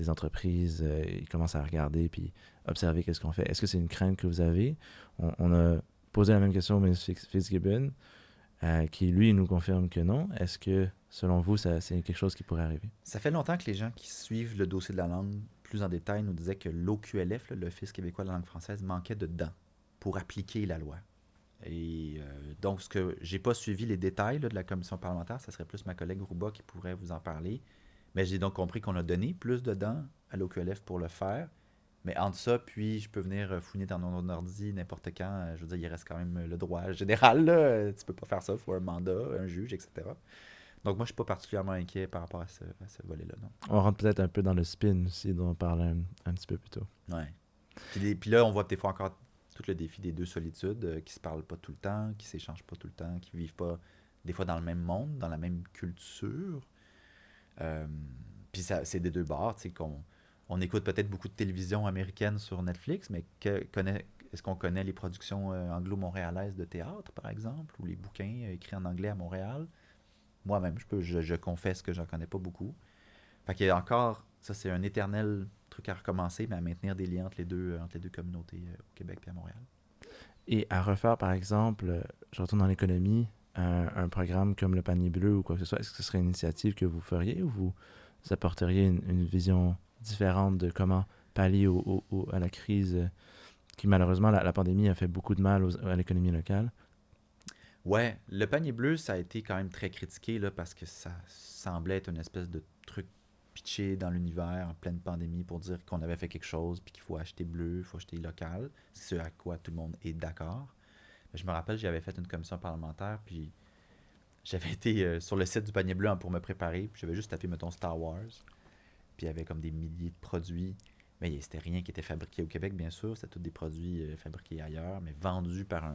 entreprises. Il commence à regarder puis observer qu'est-ce qu'on fait. Est-ce que c'est une crainte que vous avez? On a posé la même question au ministre Fitzgibbon, qui, lui, nous confirme que non. Est-ce que, selon vous, c'est quelque chose qui pourrait arriver? Ça fait longtemps que les gens qui suivent le dossier de la langue plus en détail nous disaient que l'OQLF, l'Office québécois de la langue française, manquait de dents pour appliquer la loi. Et donc, ce que j'ai pas suivi les détails là, de la commission parlementaire, ça serait plus ma collègue Rouba qui pourrait vous en parler. Mais j'ai donc compris qu'on a donné plus de dents à l'OQLF pour le faire, Mais entre ça, puis je peux venir fouiner dans mon ordi n'importe quand. Je veux dire, il reste quand même le droit général. Là. Tu peux pas faire ça, il faut un mandat, un juge, etc. Donc moi, je suis pas particulièrement inquiet par rapport à ce volet-là. Non. On rentre peut-être un peu dans le spin aussi, dont on parlait un petit peu plus tôt. Ouais. Puis là, on voit des fois encore tout le défi des deux solitudes, qui se parlent pas tout le temps, qui s'échangent pas tout le temps, qui vivent pas des fois dans le même monde, dans la même culture. Euh, Puis c'est des deux bords, tu sais, on écoute peut-être beaucoup de télévision américaine sur Netflix, mais est-ce qu'on connaît les productions anglo-montréalaises de théâtre, par exemple, ou les bouquins écrits en anglais à Montréal? Moi-même, je confesse que j'en connais pas beaucoup. Fait qu'il y a encore, ça c'est un éternel truc à recommencer, mais à maintenir des liens entre les deux communautés au Québec et à Montréal. Et à refaire, par exemple, je retourne dans l'économie, un programme comme le panier bleu ou quoi que ce soit, est-ce que ce serait une initiative que vous feriez ou vous apporteriez une vision différente de comment pallier à la crise qui, malheureusement, la pandémie a fait beaucoup de mal à l'économie locale? Ouais, le panier bleu, ça a été quand même très critiqué là, parce que ça semblait être une espèce de truc pitché dans l'univers en pleine pandémie pour dire qu'on avait fait quelque chose puis qu'il faut acheter bleu, il faut acheter local. C'est ce à quoi tout le monde est d'accord. Je me rappelle, j'avais fait une commission parlementaire puis j'avais été sur le site du panier bleu pour me préparer puis j'avais juste tapé, mettons, Star Wars. Puis il y avait comme des milliers de produits. Mais c'était rien qui était fabriqué au Québec, bien sûr. C'était tous des produits fabriqués ailleurs, mais vendus par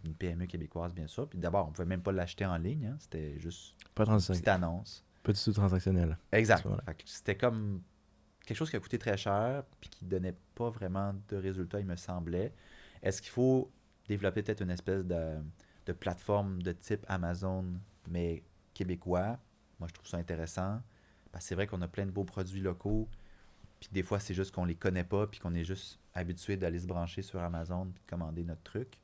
une PME québécoise, bien sûr. Puis d'abord, on ne pouvait même pas l'acheter en ligne. Hein. C'était juste Pas, une petite annonce. pas du tout transactionnel. Exact. Fait que c'était comme quelque chose qui a coûté très cher puis qui donnait pas vraiment de résultats, il me semblait. Est-ce qu'il faut développer peut-être une espèce de plateforme de type Amazon, mais québécois? Moi, je trouve ça intéressant. Parce que c'est vrai qu'on a plein de beaux produits locaux, puis des fois, c'est juste qu'on les connaît pas, puis qu'on est juste habitué d'aller se brancher sur Amazon puis de commander notre truc.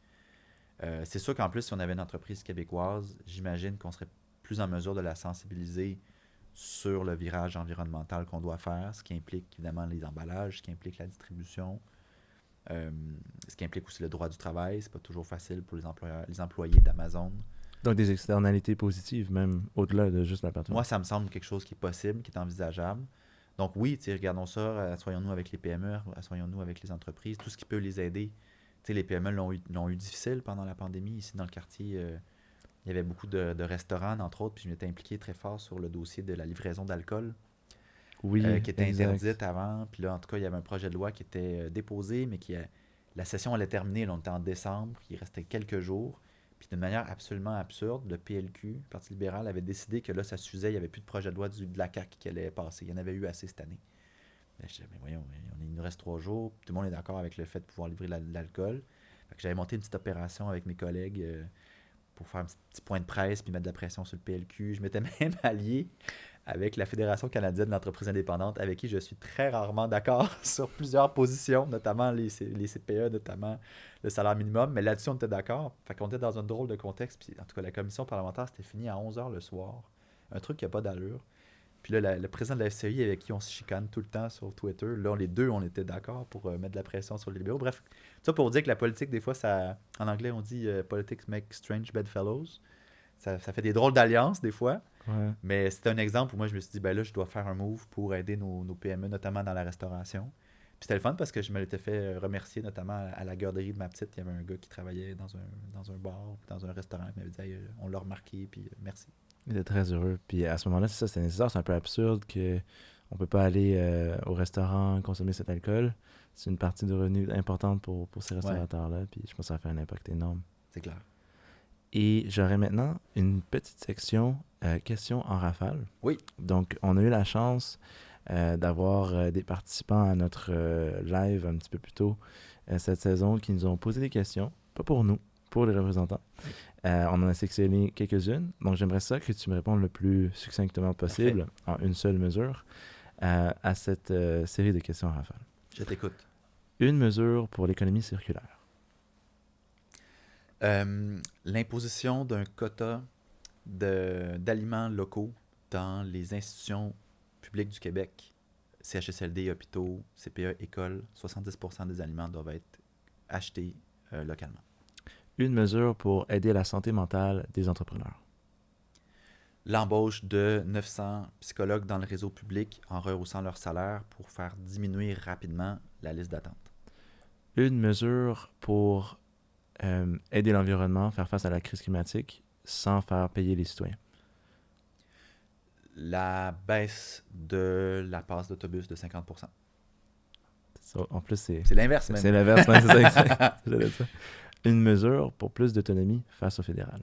C'est sûr qu'en plus, si on avait une entreprise québécoise, j'imagine qu'on serait plus en mesure de la sensibiliser sur le virage environnemental qu'on doit faire, ce qui implique évidemment les emballages, ce qui implique la distribution, euh, ce qui implique aussi le droit du travail. C'est pas toujours facile pour les employés d'Amazon. Donc des externalités positives, même au-delà de juste la plateforme. Moi, ça me semble quelque chose qui est possible, qui est envisageable. Donc oui, regardons ça, assoyons-nous avec les PME, assoyons-nous avec les entreprises, tout ce qui peut les aider. Les PME l'ont eu difficile pendant la pandémie. Ici, dans le quartier, il y avait beaucoup de restaurants, entre autres, puis je m'étais impliqué très fort sur le dossier de la livraison d'alcool, Oui, qui était exact. interdite avant. Puis là, en tout cas, il y avait un projet de loi qui était déposé, mais la session allait terminer. Là, on était en décembre, il restait quelques jours. Puis d'une manière absolument absurde, le PLQ, le Parti libéral, avait décidé que là, ça suffisait, il n'y avait plus de projet de loi de la CAQ qui allait passer. Il y en avait eu assez cette année. Là, je disais, mais voyons, il nous reste 3 jours. Tout le monde est d'accord avec le fait de pouvoir livrer de l'alcool. Fait que j'avais monté une petite opération avec mes collègues pour faire un petit point de presse puis mettre de la pression sur le PLQ. Je m'étais même allié avec la Fédération canadienne de l'entreprise indépendante, avec qui je suis très rarement d'accord sur plusieurs positions, notamment les CPE, notamment le salaire minimum. Mais là-dessus, on était d'accord. Fait qu'on était dans un drôle de contexte. Puis, en tout cas, la commission parlementaire, c'était fini à 11 h le soir. Un truc qui n'a pas d'allure. Puis là, le président de la FCI, avec qui on se chicane tout le temps sur Twitter, là, les deux, on était d'accord pour mettre de la pression sur les libéraux. Bref, ça pour dire que la politique, des fois, ça, en anglais, on dit politics make strange bedfellows. Ça fait des drôles d'alliances, des fois. Ouais. Mais c'était un exemple où moi, je me suis dit, ben là, je dois faire un move pour aider nos PME, notamment dans la restauration. Puis c'était le fun parce que je me l'étais fait remercier, notamment à la garderie de ma petite. Il y avait un gars qui travaillait dans un bar, dans un restaurant. Il m'avait dit, hey, on l'a remarqué, puis merci. Il était très heureux. Puis à ce moment-là, c'est ça, c'était nécessaire. C'est un peu absurde qu'on ne peut pas aller au restaurant consommer cet alcool. C'est une partie de revenus importante pour ces restaurateurs-là. Puis je pense que ça a fait un impact énorme. C'est clair. Et j'aurais maintenant une petite section questions en rafale. Oui. Donc, on a eu la chance d'avoir des participants à notre live un petit peu plus tôt cette saison qui nous ont posé des questions. Pas pour nous, pour les représentants. On en a sélectionné quelques-unes. Donc, j'aimerais ça que tu me répondes le plus succinctement possible, en une seule mesure, à cette série de questions en rafale. Je t'écoute. Une mesure pour l'économie circulaire. L'imposition d'un quota d'aliments locaux dans les institutions publiques du Québec, CHSLD, hôpitaux, CPE, écoles, 70% des aliments doivent être achetés localement. Une mesure pour aider la santé mentale des entrepreneurs. L'embauche de 900 psychologues dans le réseau public en rehaussant leur salaire pour faire diminuer rapidement la liste d'attente. Une mesure pour aider l'environnement, faire face à la crise climatique sans faire payer les citoyens. La baisse de la passe d'autobus de 50%. Ça, en plus, c'est l'inverse même. C'est l'inverse, ouais, c'est ça, exact. J'allais dire ça. Une mesure pour plus d'autonomie face au fédéral.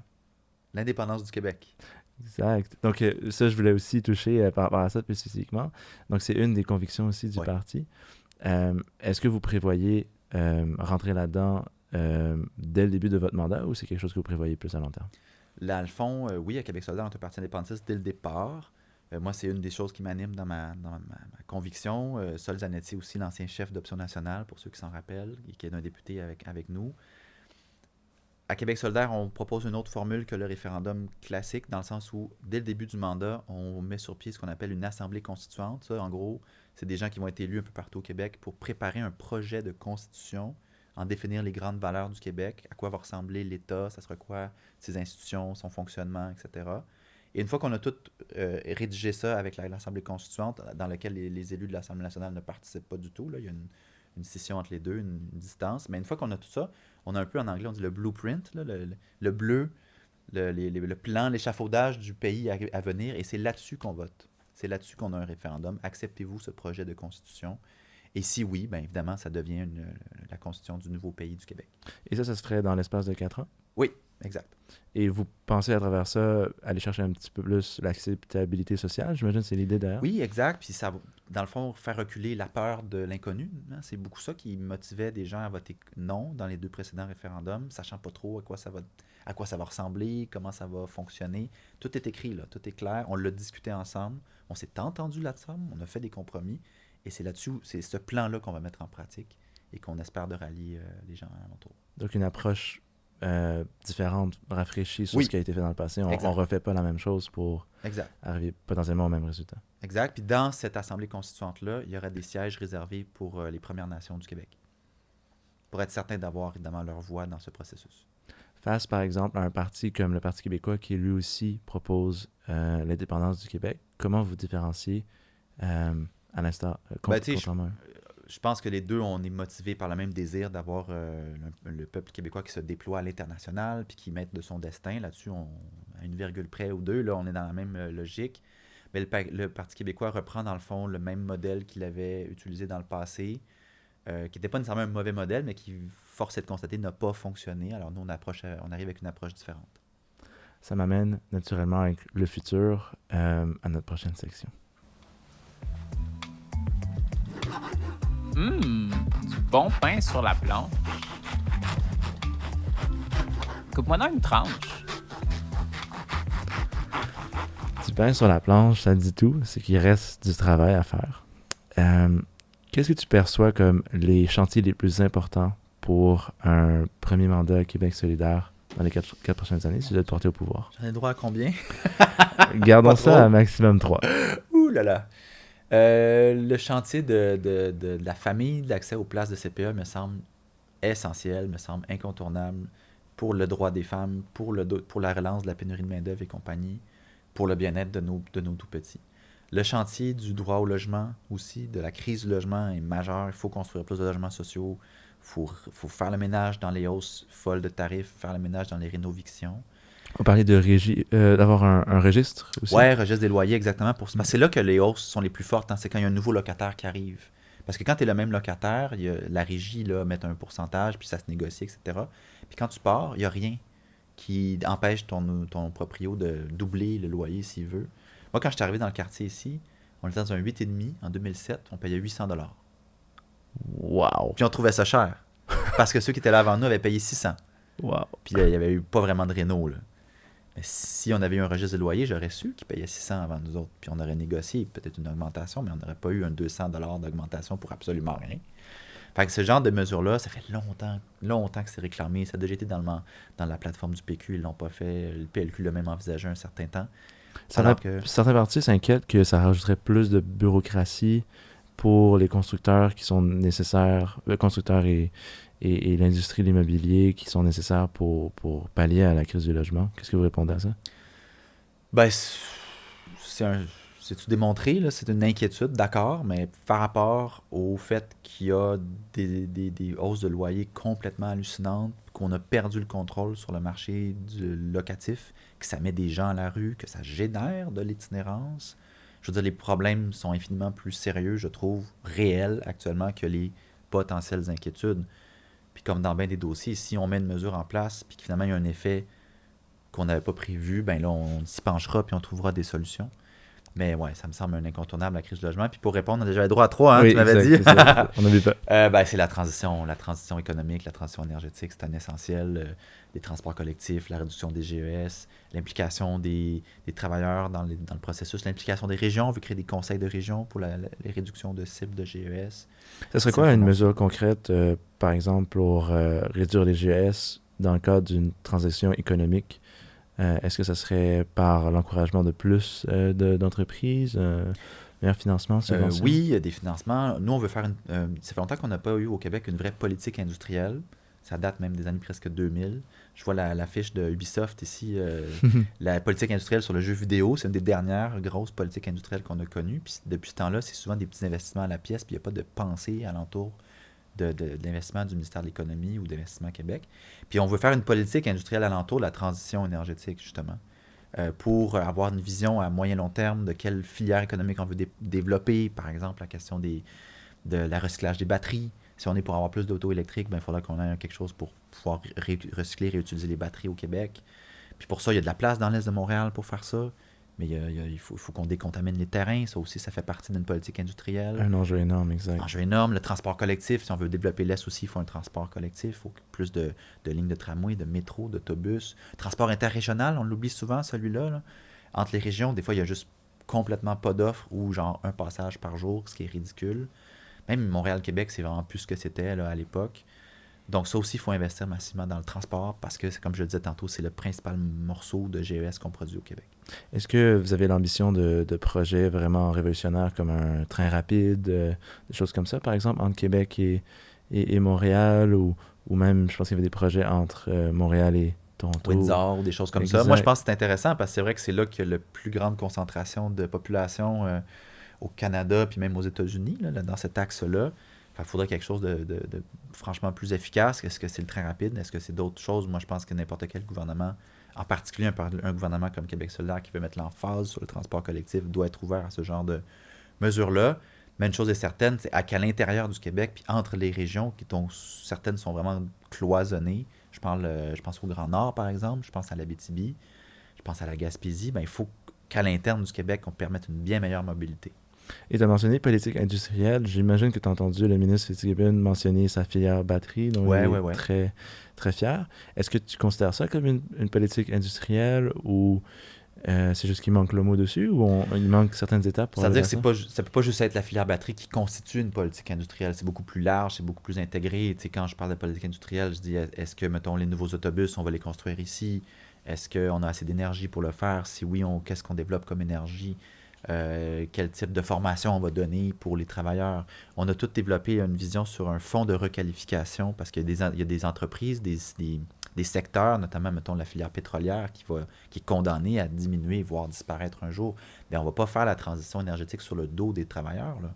L'indépendance du Québec. Exact. Donc, ça, je voulais aussi toucher par rapport à ça plus spécifiquement. Donc, c'est une des convictions aussi du parti. Est-ce que vous prévoyez rentrer là-dedans dès le début de votre mandat ou c'est quelque chose que vous prévoyez plus à long terme? Dans le fond, oui, à Québec solidaire, on est un parti indépendantiste dès le départ. Moi, c'est une des choses qui m'anime dans ma conviction. Sol Zanetti aussi, l'ancien chef d'Option nationale, pour ceux qui s'en rappellent, et qui est un député avec nous. À Québec solidaire, on propose une autre formule que le référendum classique, dans le sens où, dès le début du mandat, on met sur pied ce qu'on appelle une assemblée constituante. Ça, en gros, c'est des gens qui vont être élus un peu partout au Québec pour préparer un projet de constitution, en définir les grandes valeurs du Québec, à quoi va ressembler l'État, ça sera quoi ses institutions, son fonctionnement, etc. Et une fois qu'on a tout rédigé ça avec l'Assemblée constituante, dans laquelle les élus de l'Assemblée nationale ne participent pas du tout, là, il y a une scission entre les deux, une distance, mais une fois qu'on a tout ça, on a un peu en anglais, on dit le blueprint, là, le bleu, le plan, l'échafaudage du pays à venir, et c'est là-dessus qu'on vote. C'est là-dessus qu'on a un référendum. Acceptez-vous ce projet de constitution? Et si oui, bien évidemment, ça devient la constitution du nouveau pays du Québec. Et ça se ferait dans l'espace de 4 ans? Oui, exact. Et vous pensez à travers ça aller chercher un petit peu plus l'acceptabilité sociale? J'imagine que c'est l'idée derrière. Oui, exact. Puis ça, dans le fond, faire reculer la peur de l'inconnu. Hein? C'est beaucoup ça qui motivait des gens à voter non dans les 2 précédents référendums, sachant pas trop à quoi ça va ressembler, comment ça va fonctionner. Tout est écrit, là, tout est clair. On l'a discuté ensemble. On s'est entendu là-dessus. On a fait des compromis. Et c'est là-dessus, c'est ce plan-là qu'on va mettre en pratique et qu'on espère de rallier les gens à l'entour. Donc une approche différente, rafraîchie sur ce qui a été fait dans le passé. On ne refait pas la même chose pour arriver potentiellement au même résultat. Exact. Puis dans cette assemblée constituante-là, il y aura des sièges réservés pour les Premières Nations du Québec, pour être certain d'avoir évidemment leur voix dans ce processus. Face, par exemple, à un parti comme le Parti québécois qui lui aussi propose l'indépendance du Québec, comment vous différenciez à l'instar contrairement? Je pense que les deux, on est motivés par le même désir d'avoir le peuple québécois qui se déploie à l'international puis qui mette de son destin. Là-dessus, à une virgule près ou deux, là, on est dans la même logique. Mais le Parti québécois reprend dans le fond le même modèle qu'il avait utilisé dans le passé, qui n'était pas nécessairement un mauvais modèle, mais qui, force est de constater, n'a pas fonctionné. Alors nous, on arrive avec une approche différente. Ça m'amène naturellement avec le futur à notre prochaine section. Du bon pain sur la planche. Coupe-moi dans une tranche. Du pain sur la planche, ça dit tout. C'est qu'il reste du travail à faire. Qu'est-ce que tu perçois comme les chantiers les plus importants pour un premier mandat à Québec solidaire dans les 4 prochaines années si tu dois te porter au pouvoir? J'en ai droit à combien? Gardons ça à maximum 3. Ouh là là! Le chantier de la famille, de l'accès aux places de CPE me semble essentiel, me semble incontournable pour le droit des femmes, pour la relance de la pénurie de main-d'œuvre et compagnie, pour le bien-être de nos tout-petits. Le chantier du droit au logement aussi, de la crise du logement est majeur. Il faut construire plus de logements sociaux. Il faut faire le ménage dans les hausses folles de tarifs, faire le ménage dans les rénovictions. On parlait de d'avoir un registre aussi. Oui, registre des loyers, exactement. Parce que c'est là que les hausses sont les plus fortes. Hein, c'est quand il y a un nouveau locataire qui arrive. Parce que quand tu es le même locataire, la régie là, met un pourcentage, puis ça se négocie, etc. Puis quand tu pars, il n'y a rien qui empêche ton proprio de doubler le loyer s'il veut. Moi, quand je suis arrivé dans le quartier ici, on était dans un 8,5 en 2007, on payait 800 $. Wow! Puis on trouvait ça cher. Parce que ceux qui étaient là avant nous avaient payé 600. Wow! Puis là, il n'y avait eu pas vraiment de réno, là. Mais si on avait eu un registre de loyer, j'aurais su qu'ils payaient 600 avant nous autres. Puis on aurait négocié peut-être une augmentation, mais on n'aurait pas eu un 200 $ d'augmentation pour absolument rien. Fait que ce genre de mesures-là, ça fait longtemps que c'est réclamé. Ça a déjà été dans la plateforme du PQ, ils ne l'ont pas fait. Le PLQ l'a même envisagé un certain temps. Certains partis s'inquiètent que ça rajouterait plus de bureaucratie pour les constructeurs qui sont nécessaires, les constructeurs et l'industrie de l'immobilier qui sont nécessaires pour pallier à la crise du logement. Qu'est-ce que vous répondez à ça? Ben, c'est-tu démontré, là? C'est une inquiétude, d'accord, mais par rapport au fait qu'il y a des hausses de loyer complètement hallucinantes, qu'on a perdu le contrôle sur le marché du locatif, que ça met des gens à la rue, que ça génère de l'itinérance. Je veux dire, les problèmes sont infiniment plus sérieux, je trouve, réels actuellement que les potentielles inquiétudes. Puis comme dans bien des dossiers, si on met une mesure en place, puis que finalement il y a un effet qu'on n'avait pas prévu, ben là, on s'y penchera puis on trouvera des solutions. Mais ouais, ça me semble un incontournable, la crise du logement. Puis pour répondre, on a déjà le droit à trois, hein, Oui, tu m'avais exact, dit. c'est ça. On n'oublie pas. Ben, c'est la transition économique, la transition énergétique, c'est un essentiel. Les transports collectifs, la réduction des GES, l'implication des travailleurs dans le processus, l'implication des régions. On veut créer des conseils de région pour les réductions de cibles de GES. Ça serait quoi une mesure concrète, par exemple, pour réduire les GES dans le cadre d'une transition économique? Est-ce que ça serait par l'encouragement de plus d'entreprises, meilleur financement, subvention? Oui, il y a des financements. Nous, on veut faire ça fait longtemps qu'on n'a pas eu au Québec une vraie politique industrielle. Ça date même des années presque 2000. Je vois l'affiche de Ubisoft ici. La politique industrielle sur le jeu vidéo, c'est une des dernières grosses politiques industrielles qu'on a connues. Puis depuis ce temps-là, c'est souvent des petits investissements à la pièce, puis il n'y a pas de pensée alentour de l'investissement du ministère de l'Économie ou d'Investissement Québec. Puis on veut faire une politique industrielle alentour de la transition énergétique, justement, pour avoir une vision à moyen long terme de quelle filière économique on veut développer. Par exemple, la question de la recyclage des batteries. Si on est pour avoir plus d'auto électriques, ben, il faudra qu'on ait quelque chose pour pouvoir recycler, réutiliser les batteries au Québec. Puis pour ça, il y a de la place dans l'Est de Montréal pour faire ça. Mais il faut qu'on décontamine les terrains. Ça aussi, ça fait partie d'une politique industrielle. Un enjeu énorme, exact. Un enjeu énorme. Le transport collectif, si on veut développer l'Est aussi, il faut un transport collectif. Il faut plus de lignes de tramway, de métro, d'autobus. Transport interrégional, on l'oublie souvent, celui-là. Là. Entre les régions, des fois, il y a juste complètement pas d'offres ou genre un passage par jour, ce qui est ridicule. Même Montréal-Québec, c'est vraiment plus ce que c'était là, à l'époque. Donc ça aussi, il faut investir massivement dans le transport parce que, comme je le disais tantôt, c'est le principal morceau de GES qu'on produit au Québec. Est-ce que vous avez l'ambition de projets vraiment révolutionnaires comme un train rapide, des choses comme ça, par exemple, entre Québec et Montréal, ou même, je pense qu'il y avait des projets entre Montréal et Toronto. Windsor, ou des choses comme ça. Moi, je pense que c'est intéressant parce que c'est vrai que c'est là qu'il y a la plus grande concentration de population au Canada puis même aux États-Unis, là, dans cet axe-là. Il faudrait quelque chose de franchement plus efficace. Est-ce que c'est le train rapide? Est-ce que c'est d'autres choses? Moi, je pense que n'importe quel gouvernement, en particulier un gouvernement comme Québec solidaire qui veut mettre l'emphase sur le transport collectif, doit être ouvert à ce genre de mesures-là. Mais une chose est certaine, c'est qu'à l'intérieur du Québec, puis entre les régions, dont certaines sont vraiment cloisonnées, je pense au Grand Nord, par exemple, je pense à l'Abitibi, je pense à la Gaspésie, ben, il faut qu'à l'interne du Québec, on permette une bien meilleure mobilité. Et tu as mentionné politique industrielle. J'imagine que tu as entendu le ministre Fitzgibbon mentionner sa filière batterie, dont il est très, très fier. Est-ce que tu considères ça comme une politique industrielle ou c'est juste qu'il manque le mot dessus ou il manque certaines étapes pour C'est-à-dire que ça peut pas juste être la filière batterie qui constitue une politique industrielle. C'est beaucoup plus large, c'est beaucoup plus intégré. Tu sais, quand je parle de politique industrielle, je dis est-ce que, mettons, les nouveaux autobus, on va les construire ici? Est-ce qu'on a assez d'énergie pour le faire? Si oui, qu'est-ce qu'on développe comme énergie? Quel type de formation on va donner pour les travailleurs. On a tous développé une vision sur un fonds de requalification parce qu'il y a des entreprises, des secteurs, notamment, mettons, la filière pétrolière qui est condamnée à diminuer, voire disparaître un jour. Bien, on ne va pas faire la transition énergétique sur le dos des travailleurs. Là.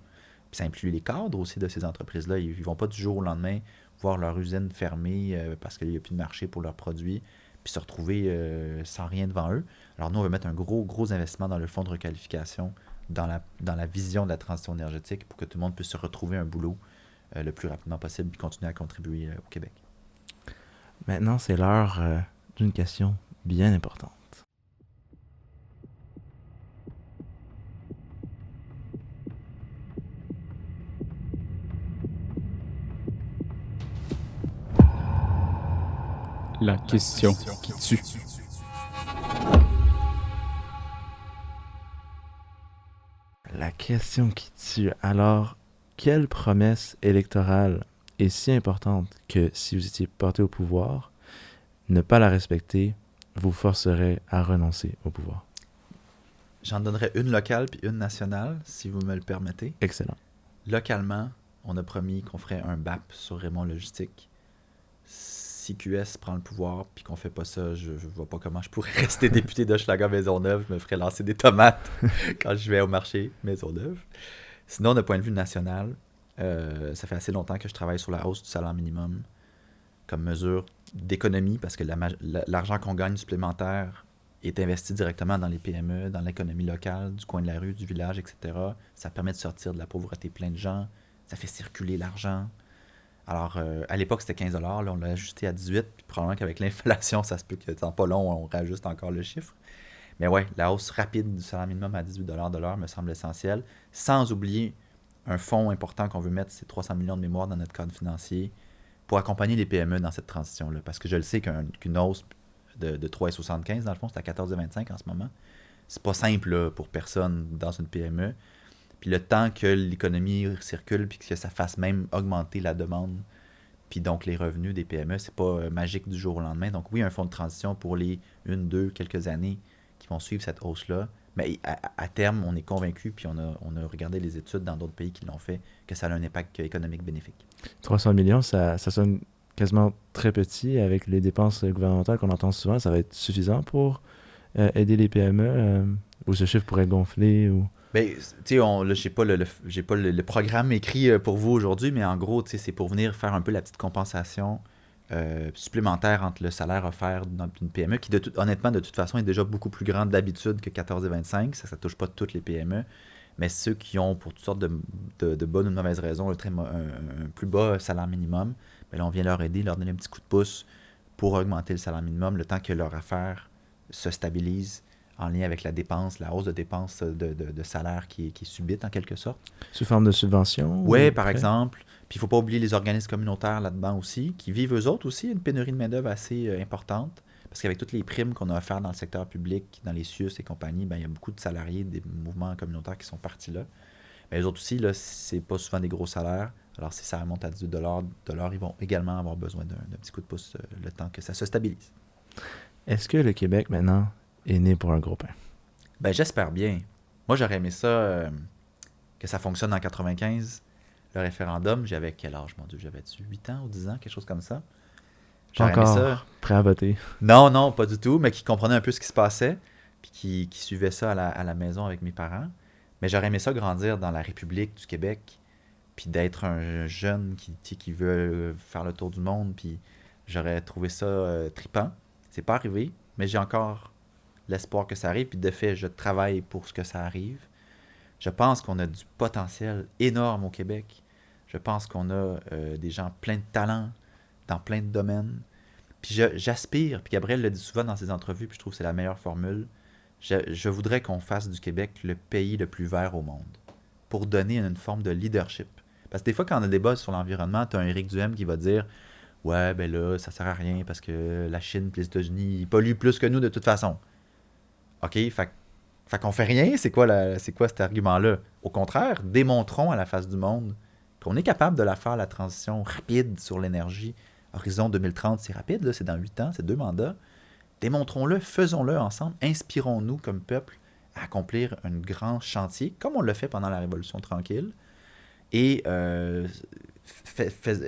Puis ça inclut les cadres aussi de ces entreprises-là. Ils ne vont pas du jour au lendemain voir leur usine fermée parce qu'il n'y a plus de marché pour leurs produits puis se retrouver sans rien devant eux. Alors nous, on veut mettre un gros investissement dans le fonds de requalification, dans la vision de la transition énergétique pour que tout le monde puisse se retrouver un boulot le plus rapidement possible et continuer à contribuer au Québec. Maintenant, c'est l'heure d'une question bien importante. La question qui tue. La question qui tue. Alors, quelle promesse électorale est si importante que si vous étiez porté au pouvoir, ne pas la respecter vous forcerait à renoncer au pouvoir? J'en donnerais une locale puis une nationale, si vous me le permettez. Excellent. Localement, on a promis qu'on ferait un BAP sur Raymond Logistique. si QS prend le pouvoir puis qu'on fait pas ça, je vois pas comment je pourrais rester député d'Hochelaga Maisonneuve. Je me ferais lancer des tomates quand je vais au marché Maisonneuve. Sinon, d'un point de vue national, ça fait assez longtemps que je travaille sur la hausse du salaire minimum comme mesure d'économie parce que l'argent qu'on gagne supplémentaire est investi directement dans les PME, dans l'économie locale, du coin de la rue, du village, etc. Ça permet de sortir de la pauvreté plein de gens. Ça fait circuler l'argent. Alors, à l'époque, c'était 15 $. Là, on l'a ajusté à 18 puis probablement qu'avec l'inflation, ça se peut que dans pas long, on rajuste encore le chiffre. Mais ouais, la hausse rapide du salaire minimum à 18 $ de l'heure me semble essentielle. Sans oublier un fonds important qu'on veut mettre, c'est 300 millions de mémoire dans notre cadre financier pour accompagner les PME dans cette transition-là. Parce que je le sais qu'une hausse de 3,75 dans le fond, c'est à 14,25 en ce moment. C'est pas simple là, pour personne dans une PME. Puis le temps que l'économie circule puis que ça fasse même augmenter la demande puis donc les revenus des PME, c'est pas magique du jour au lendemain. Donc oui, un fonds de transition pour les 1, 2, quelques années qui vont suivre cette hausse-là. Mais à terme, on est convaincu, puis on a regardé les études dans d'autres pays qui l'ont fait, que ça a un impact économique bénéfique. 300 millions, ça sonne quasiment très petit avec les dépenses gouvernementales qu'on entend souvent. Ça va être suffisant pour aider les PME ou ce chiffre pourrait gonfler ou... Ben, tu sais, là, j'ai pas le programme écrit pour vous aujourd'hui, mais en gros, tu sais, c'est pour venir faire un peu la petite compensation supplémentaire entre le salaire offert dans une PME, qui honnêtement, de toute façon, est déjà beaucoup plus grande d'habitude que 14,25. Ça touche pas toutes les PME, mais ceux qui ont, pour toutes sortes de bonnes ou de mauvaises raisons, un plus bas salaire minimum, ben là, on vient leur aider, leur donner un petit coup de pouce pour augmenter le salaire minimum le temps que leur affaire se stabilise en lien avec la dépense, la hausse de dépenses de salaire qui est subite en quelque sorte. Sous forme de subvention? Oui, par exemple. Puis il ne faut pas oublier les organismes communautaires là-dedans aussi, qui vivent eux autres aussi une pénurie de main-d'œuvre assez importante. Parce qu'avec toutes les primes qu'on a offertes dans le secteur public, dans les CIUS et compagnie, ben, il y a beaucoup de salariés des mouvements communautaires qui sont partis là. Mais les autres aussi, là, c'est pas souvent des gros salaires. Alors si ça remonte à 18 $, ils vont également avoir besoin d'un petit coup de pouce le temps que ça se stabilise. Est-ce que le Québec, maintenant, est né pour un gros pain? Ben, j'espère bien. Moi, j'aurais aimé ça, que ça fonctionne en 95, le référendum. J'avais quel âge, mon Dieu? J'avais-tu 8 ans ou 10 ans, quelque chose comme ça? Pas J'aurais aimé encore ça. prêt à voter. Non, pas du tout, mais qui comprenait un peu ce qui se passait, puis qui suivait ça à la maison avec mes parents. Mais j'aurais aimé ça grandir dans la République du Québec, puis d'être un jeune qui veut faire le tour du monde, puis j'aurais trouvé ça trippant. C'est pas arrivé, mais j'ai encore l'espoir que ça arrive, puis de fait, je travaille pour ce que ça arrive. Je pense qu'on a du potentiel énorme au Québec. Je pense qu'on a des gens pleins de talent dans plein de domaines. Puis j'aspire, puis Gabriel le dit souvent dans ses entrevues, puis je trouve que c'est la meilleure formule, je voudrais qu'on fasse du Québec le pays le plus vert au monde, pour donner une forme de leadership. Parce que des fois, quand on a des débats sur l'environnement, tu as un Éric Duhem qui va dire « Ouais, ben là, ça sert à rien parce que la Chine et les États-Unis, ils polluent plus que nous de toute façon. » OK, fait qu'on fait rien, c'est quoi cet argument-là? Au contraire, démontrons à la face du monde qu'on est capable de la faire, la transition rapide sur l'énergie. Horizon 2030, c'est rapide, là, c'est dans 8 ans, c'est 2 mandats. Démontrons-le, faisons-le ensemble, inspirons-nous comme peuple à accomplir un grand chantier, comme on l'a fait pendant la Révolution tranquille, et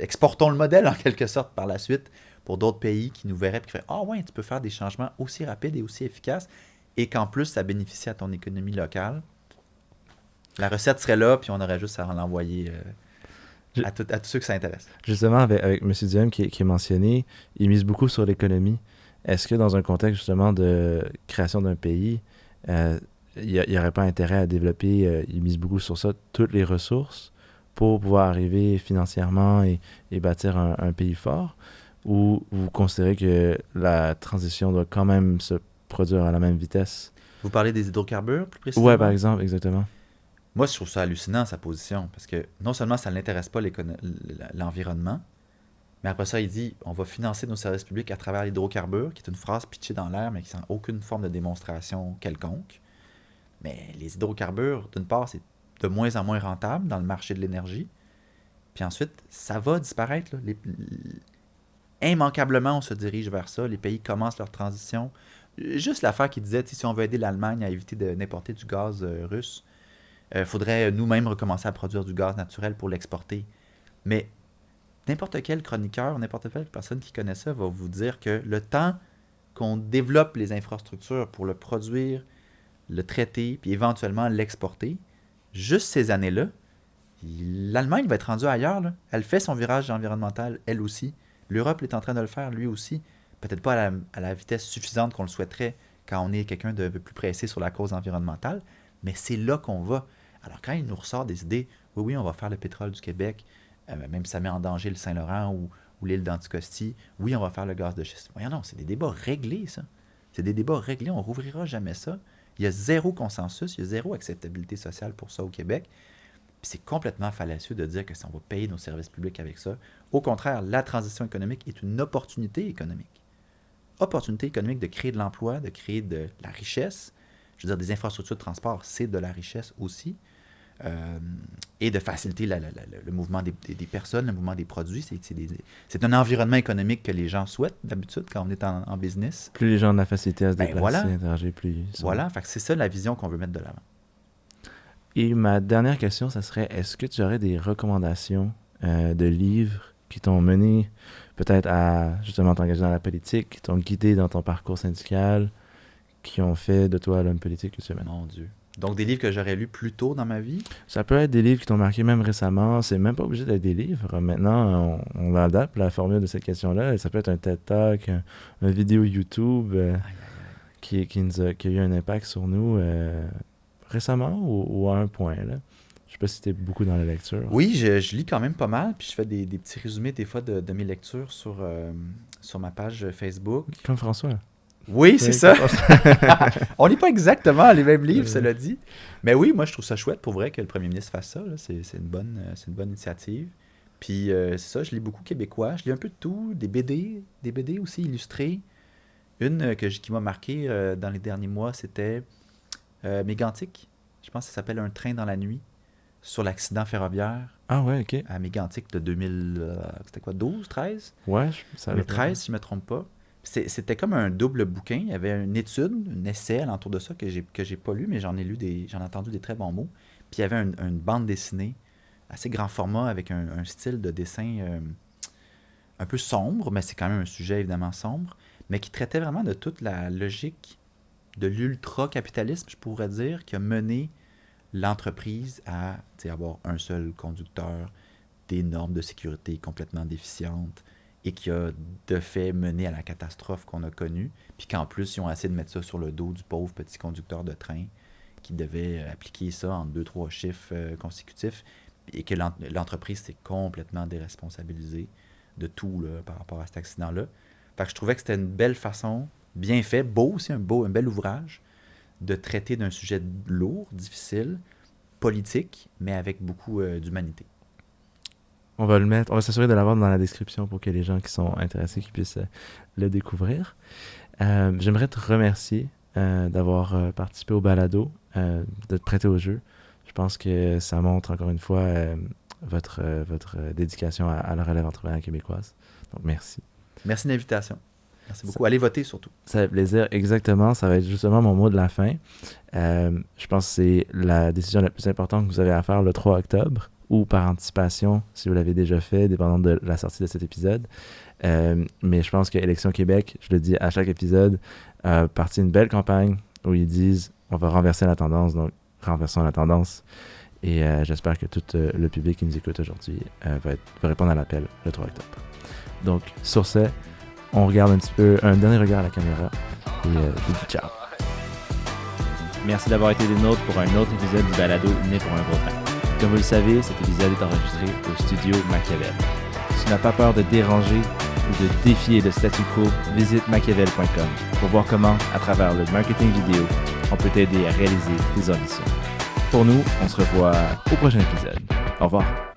exportons le modèle en quelque sorte par la suite pour d'autres pays qui nous verraient et qui feraient « Ah ouais, tu peux faire des changements aussi rapides et aussi efficaces » et qu'en plus, ça bénéficie à ton économie locale. La recette serait là, puis on aurait juste à l'envoyer à tous ceux que ça intéresse. Justement, avec M. Duhem qui est mentionné, il mise beaucoup sur l'économie. Est-ce que dans un contexte justement de création d'un pays, il n'y aurait pas intérêt à développer, il mise beaucoup sur ça, toutes les ressources pour pouvoir arriver financièrement et bâtir un pays fort? Ou vous considérez que la transition doit quand même se produire à la même vitesse? Vous parlez des hydrocarbures, plus précisément? Ouais, par exemple, exactement. Moi, je trouve ça hallucinant, sa position, parce que non seulement ça ne l'intéresse pas l'environnement, mais après ça, il dit on va financer nos services publics à travers l'hydrocarbure, qui est une phrase pitchée dans l'air, mais qui n'a aucune forme de démonstration quelconque. Mais les hydrocarbures, d'une part, c'est de moins en moins rentable dans le marché de l'énergie. Puis ensuite, ça va disparaître. Là. Immanquablement, on se dirige vers ça. Les pays commencent leur transition. Juste l'affaire qui disait, si on veut aider l'Allemagne à éviter d'importer du gaz russe, il faudrait nous-mêmes recommencer à produire du gaz naturel pour l'exporter. Mais n'importe quel chroniqueur, n'importe quelle personne qui connaît ça va vous dire que le temps qu'on développe les infrastructures pour le produire, le traiter, puis éventuellement l'exporter, juste ces années-là, l'Allemagne va être rendue ailleurs. Là. Elle fait son virage environnemental, elle aussi. L'Europe est en train de le faire, lui aussi. Peut-être pas à la vitesse suffisante qu'on le souhaiterait quand on est quelqu'un de plus pressé sur la cause environnementale, mais c'est là qu'on va. Alors quand il nous ressort des idées, oui, on va faire le pétrole du Québec, même si ça met en danger le Saint-Laurent ou l'île d'Anticosti, oui, on va faire le gaz de schiste. Voyons non, c'est des débats réglés, ça. C'est des débats réglés, on ne rouvrira jamais ça. Il y a zéro consensus, il y a zéro acceptabilité sociale pour ça au Québec. Puis c'est complètement fallacieux de dire que si on va payer nos services publics avec ça. Au contraire, la transition économique est une opportunité économique. Opportunité économique de créer de l'emploi, de créer de la richesse. Je veux dire, des infrastructures de transport, c'est de la richesse aussi. Et de faciliter le mouvement des personnes, le mouvement des produits. C'est un environnement économique que les gens souhaitent d'habitude quand on est en business. Plus les gens ont de la facilité à se déplacer, interagir, plus... Voilà, fait que c'est ça la vision qu'on veut mettre de l'avant. Et ma dernière question, ça serait, est-ce que tu aurais des recommandations de livres qui t'ont mené peut-être à justement t'engager dans la politique, qui t'ont guidé dans ton parcours syndical, qui ont fait de toi l'homme politique que tu es maintenant? Mon Dieu. Donc, des livres que j'aurais lus plus tôt dans ma vie? Ça peut être des livres qui t'ont marqué même récemment. C'est même pas obligé d'être des livres. Maintenant, on adapte la formule de cette question-là. Ça peut être un TED Talk, une vidéo YouTube qui a eu un impact sur nous récemment ou à un point. Là. Je sais pas si tu es beaucoup dans la lecture. Oui, je lis quand même pas mal. Puis je fais des petits résumés des fois de mes lectures sur ma page Facebook. Comme François. Oui, c'est ça. On lit pas exactement les mêmes livres, cela dit. Mais oui, moi, je trouve ça chouette pour vrai que le premier ministre fasse ça. Là. C'est une bonne initiative. Puis, c'est ça, je lis beaucoup québécois. Je lis un peu de tout. Des BD aussi illustrés. Une qui m'a marqué dans les derniers mois, c'était Mégantic. Je pense que ça s'appelle Un train dans la nuit, sur l'accident ferroviaire. Ah ouais, OK. À Mégantic de 2012, 13? Ouais, ça 2013, si je ne me trompe pas. C'était comme un double bouquin. Il y avait une étude, un essai alentour de ça que j'ai pas lu, mais j'en ai entendu des très bons mots. Puis il y avait une bande dessinée assez grand format avec un style de dessin un peu sombre, mais c'est quand même un sujet évidemment sombre, mais qui traitait vraiment de toute la logique de l'ultra-capitalisme, je pourrais dire, qui a mené l'entreprise à avoir un seul conducteur, des normes de sécurité complètement déficientes, et qui a de fait mené à la catastrophe qu'on a connue, puis qu'en plus, ils ont essayé de mettre ça sur le dos du pauvre petit conducteur de train qui devait appliquer ça en 2-3 chiffres consécutifs, et que l'entreprise s'est complètement déresponsabilisée de tout là, par rapport à cet accident-là. Fait que je trouvais que c'était une belle façon, bien fait, beau aussi, un bel ouvrage, de traiter d'un sujet lourd, difficile, politique, mais avec beaucoup d'humanité. On va s'assurer de l'avoir dans la description pour que les gens qui sont intéressés qui puissent le découvrir. J'aimerais te remercier d'avoir participé au balado, de te prêter au jeu. Je pense que ça montre encore une fois votre dédication à la relève entrepreneuriale québécoise. Donc, merci. Merci de l'invitation. Merci beaucoup. Allez voter surtout. Ça fait plaisir. Exactement. Ça va être justement mon mot de la fin. Je pense que c'est la décision la plus importante que vous avez à faire le 3 octobre. Ou par anticipation, si vous l'avez déjà fait, dépendant de la sortie de cet épisode. Mais je pense que Élection Québec, je le dis à chaque épisode, partit une belle campagne où ils disent on va renverser la tendance, donc renversons la tendance. Et j'espère que tout le public qui nous écoute aujourd'hui va répondre à l'appel le 3 octobre. Donc, sur ce, on regarde un dernier regard à la caméra et je vous dis ciao. Merci d'avoir été des nôtres pour un autre épisode du balado Né pour un gros pain. Comme vous le savez, cet épisode est enregistré au studio Machiavel. Si tu n'as pas peur de déranger ou de défier le statu quo, visite machiavel.com pour voir comment, à travers le marketing vidéo, on peut t'aider à réaliser tes ambitions. Pour nous, on se revoit au prochain épisode. Au revoir.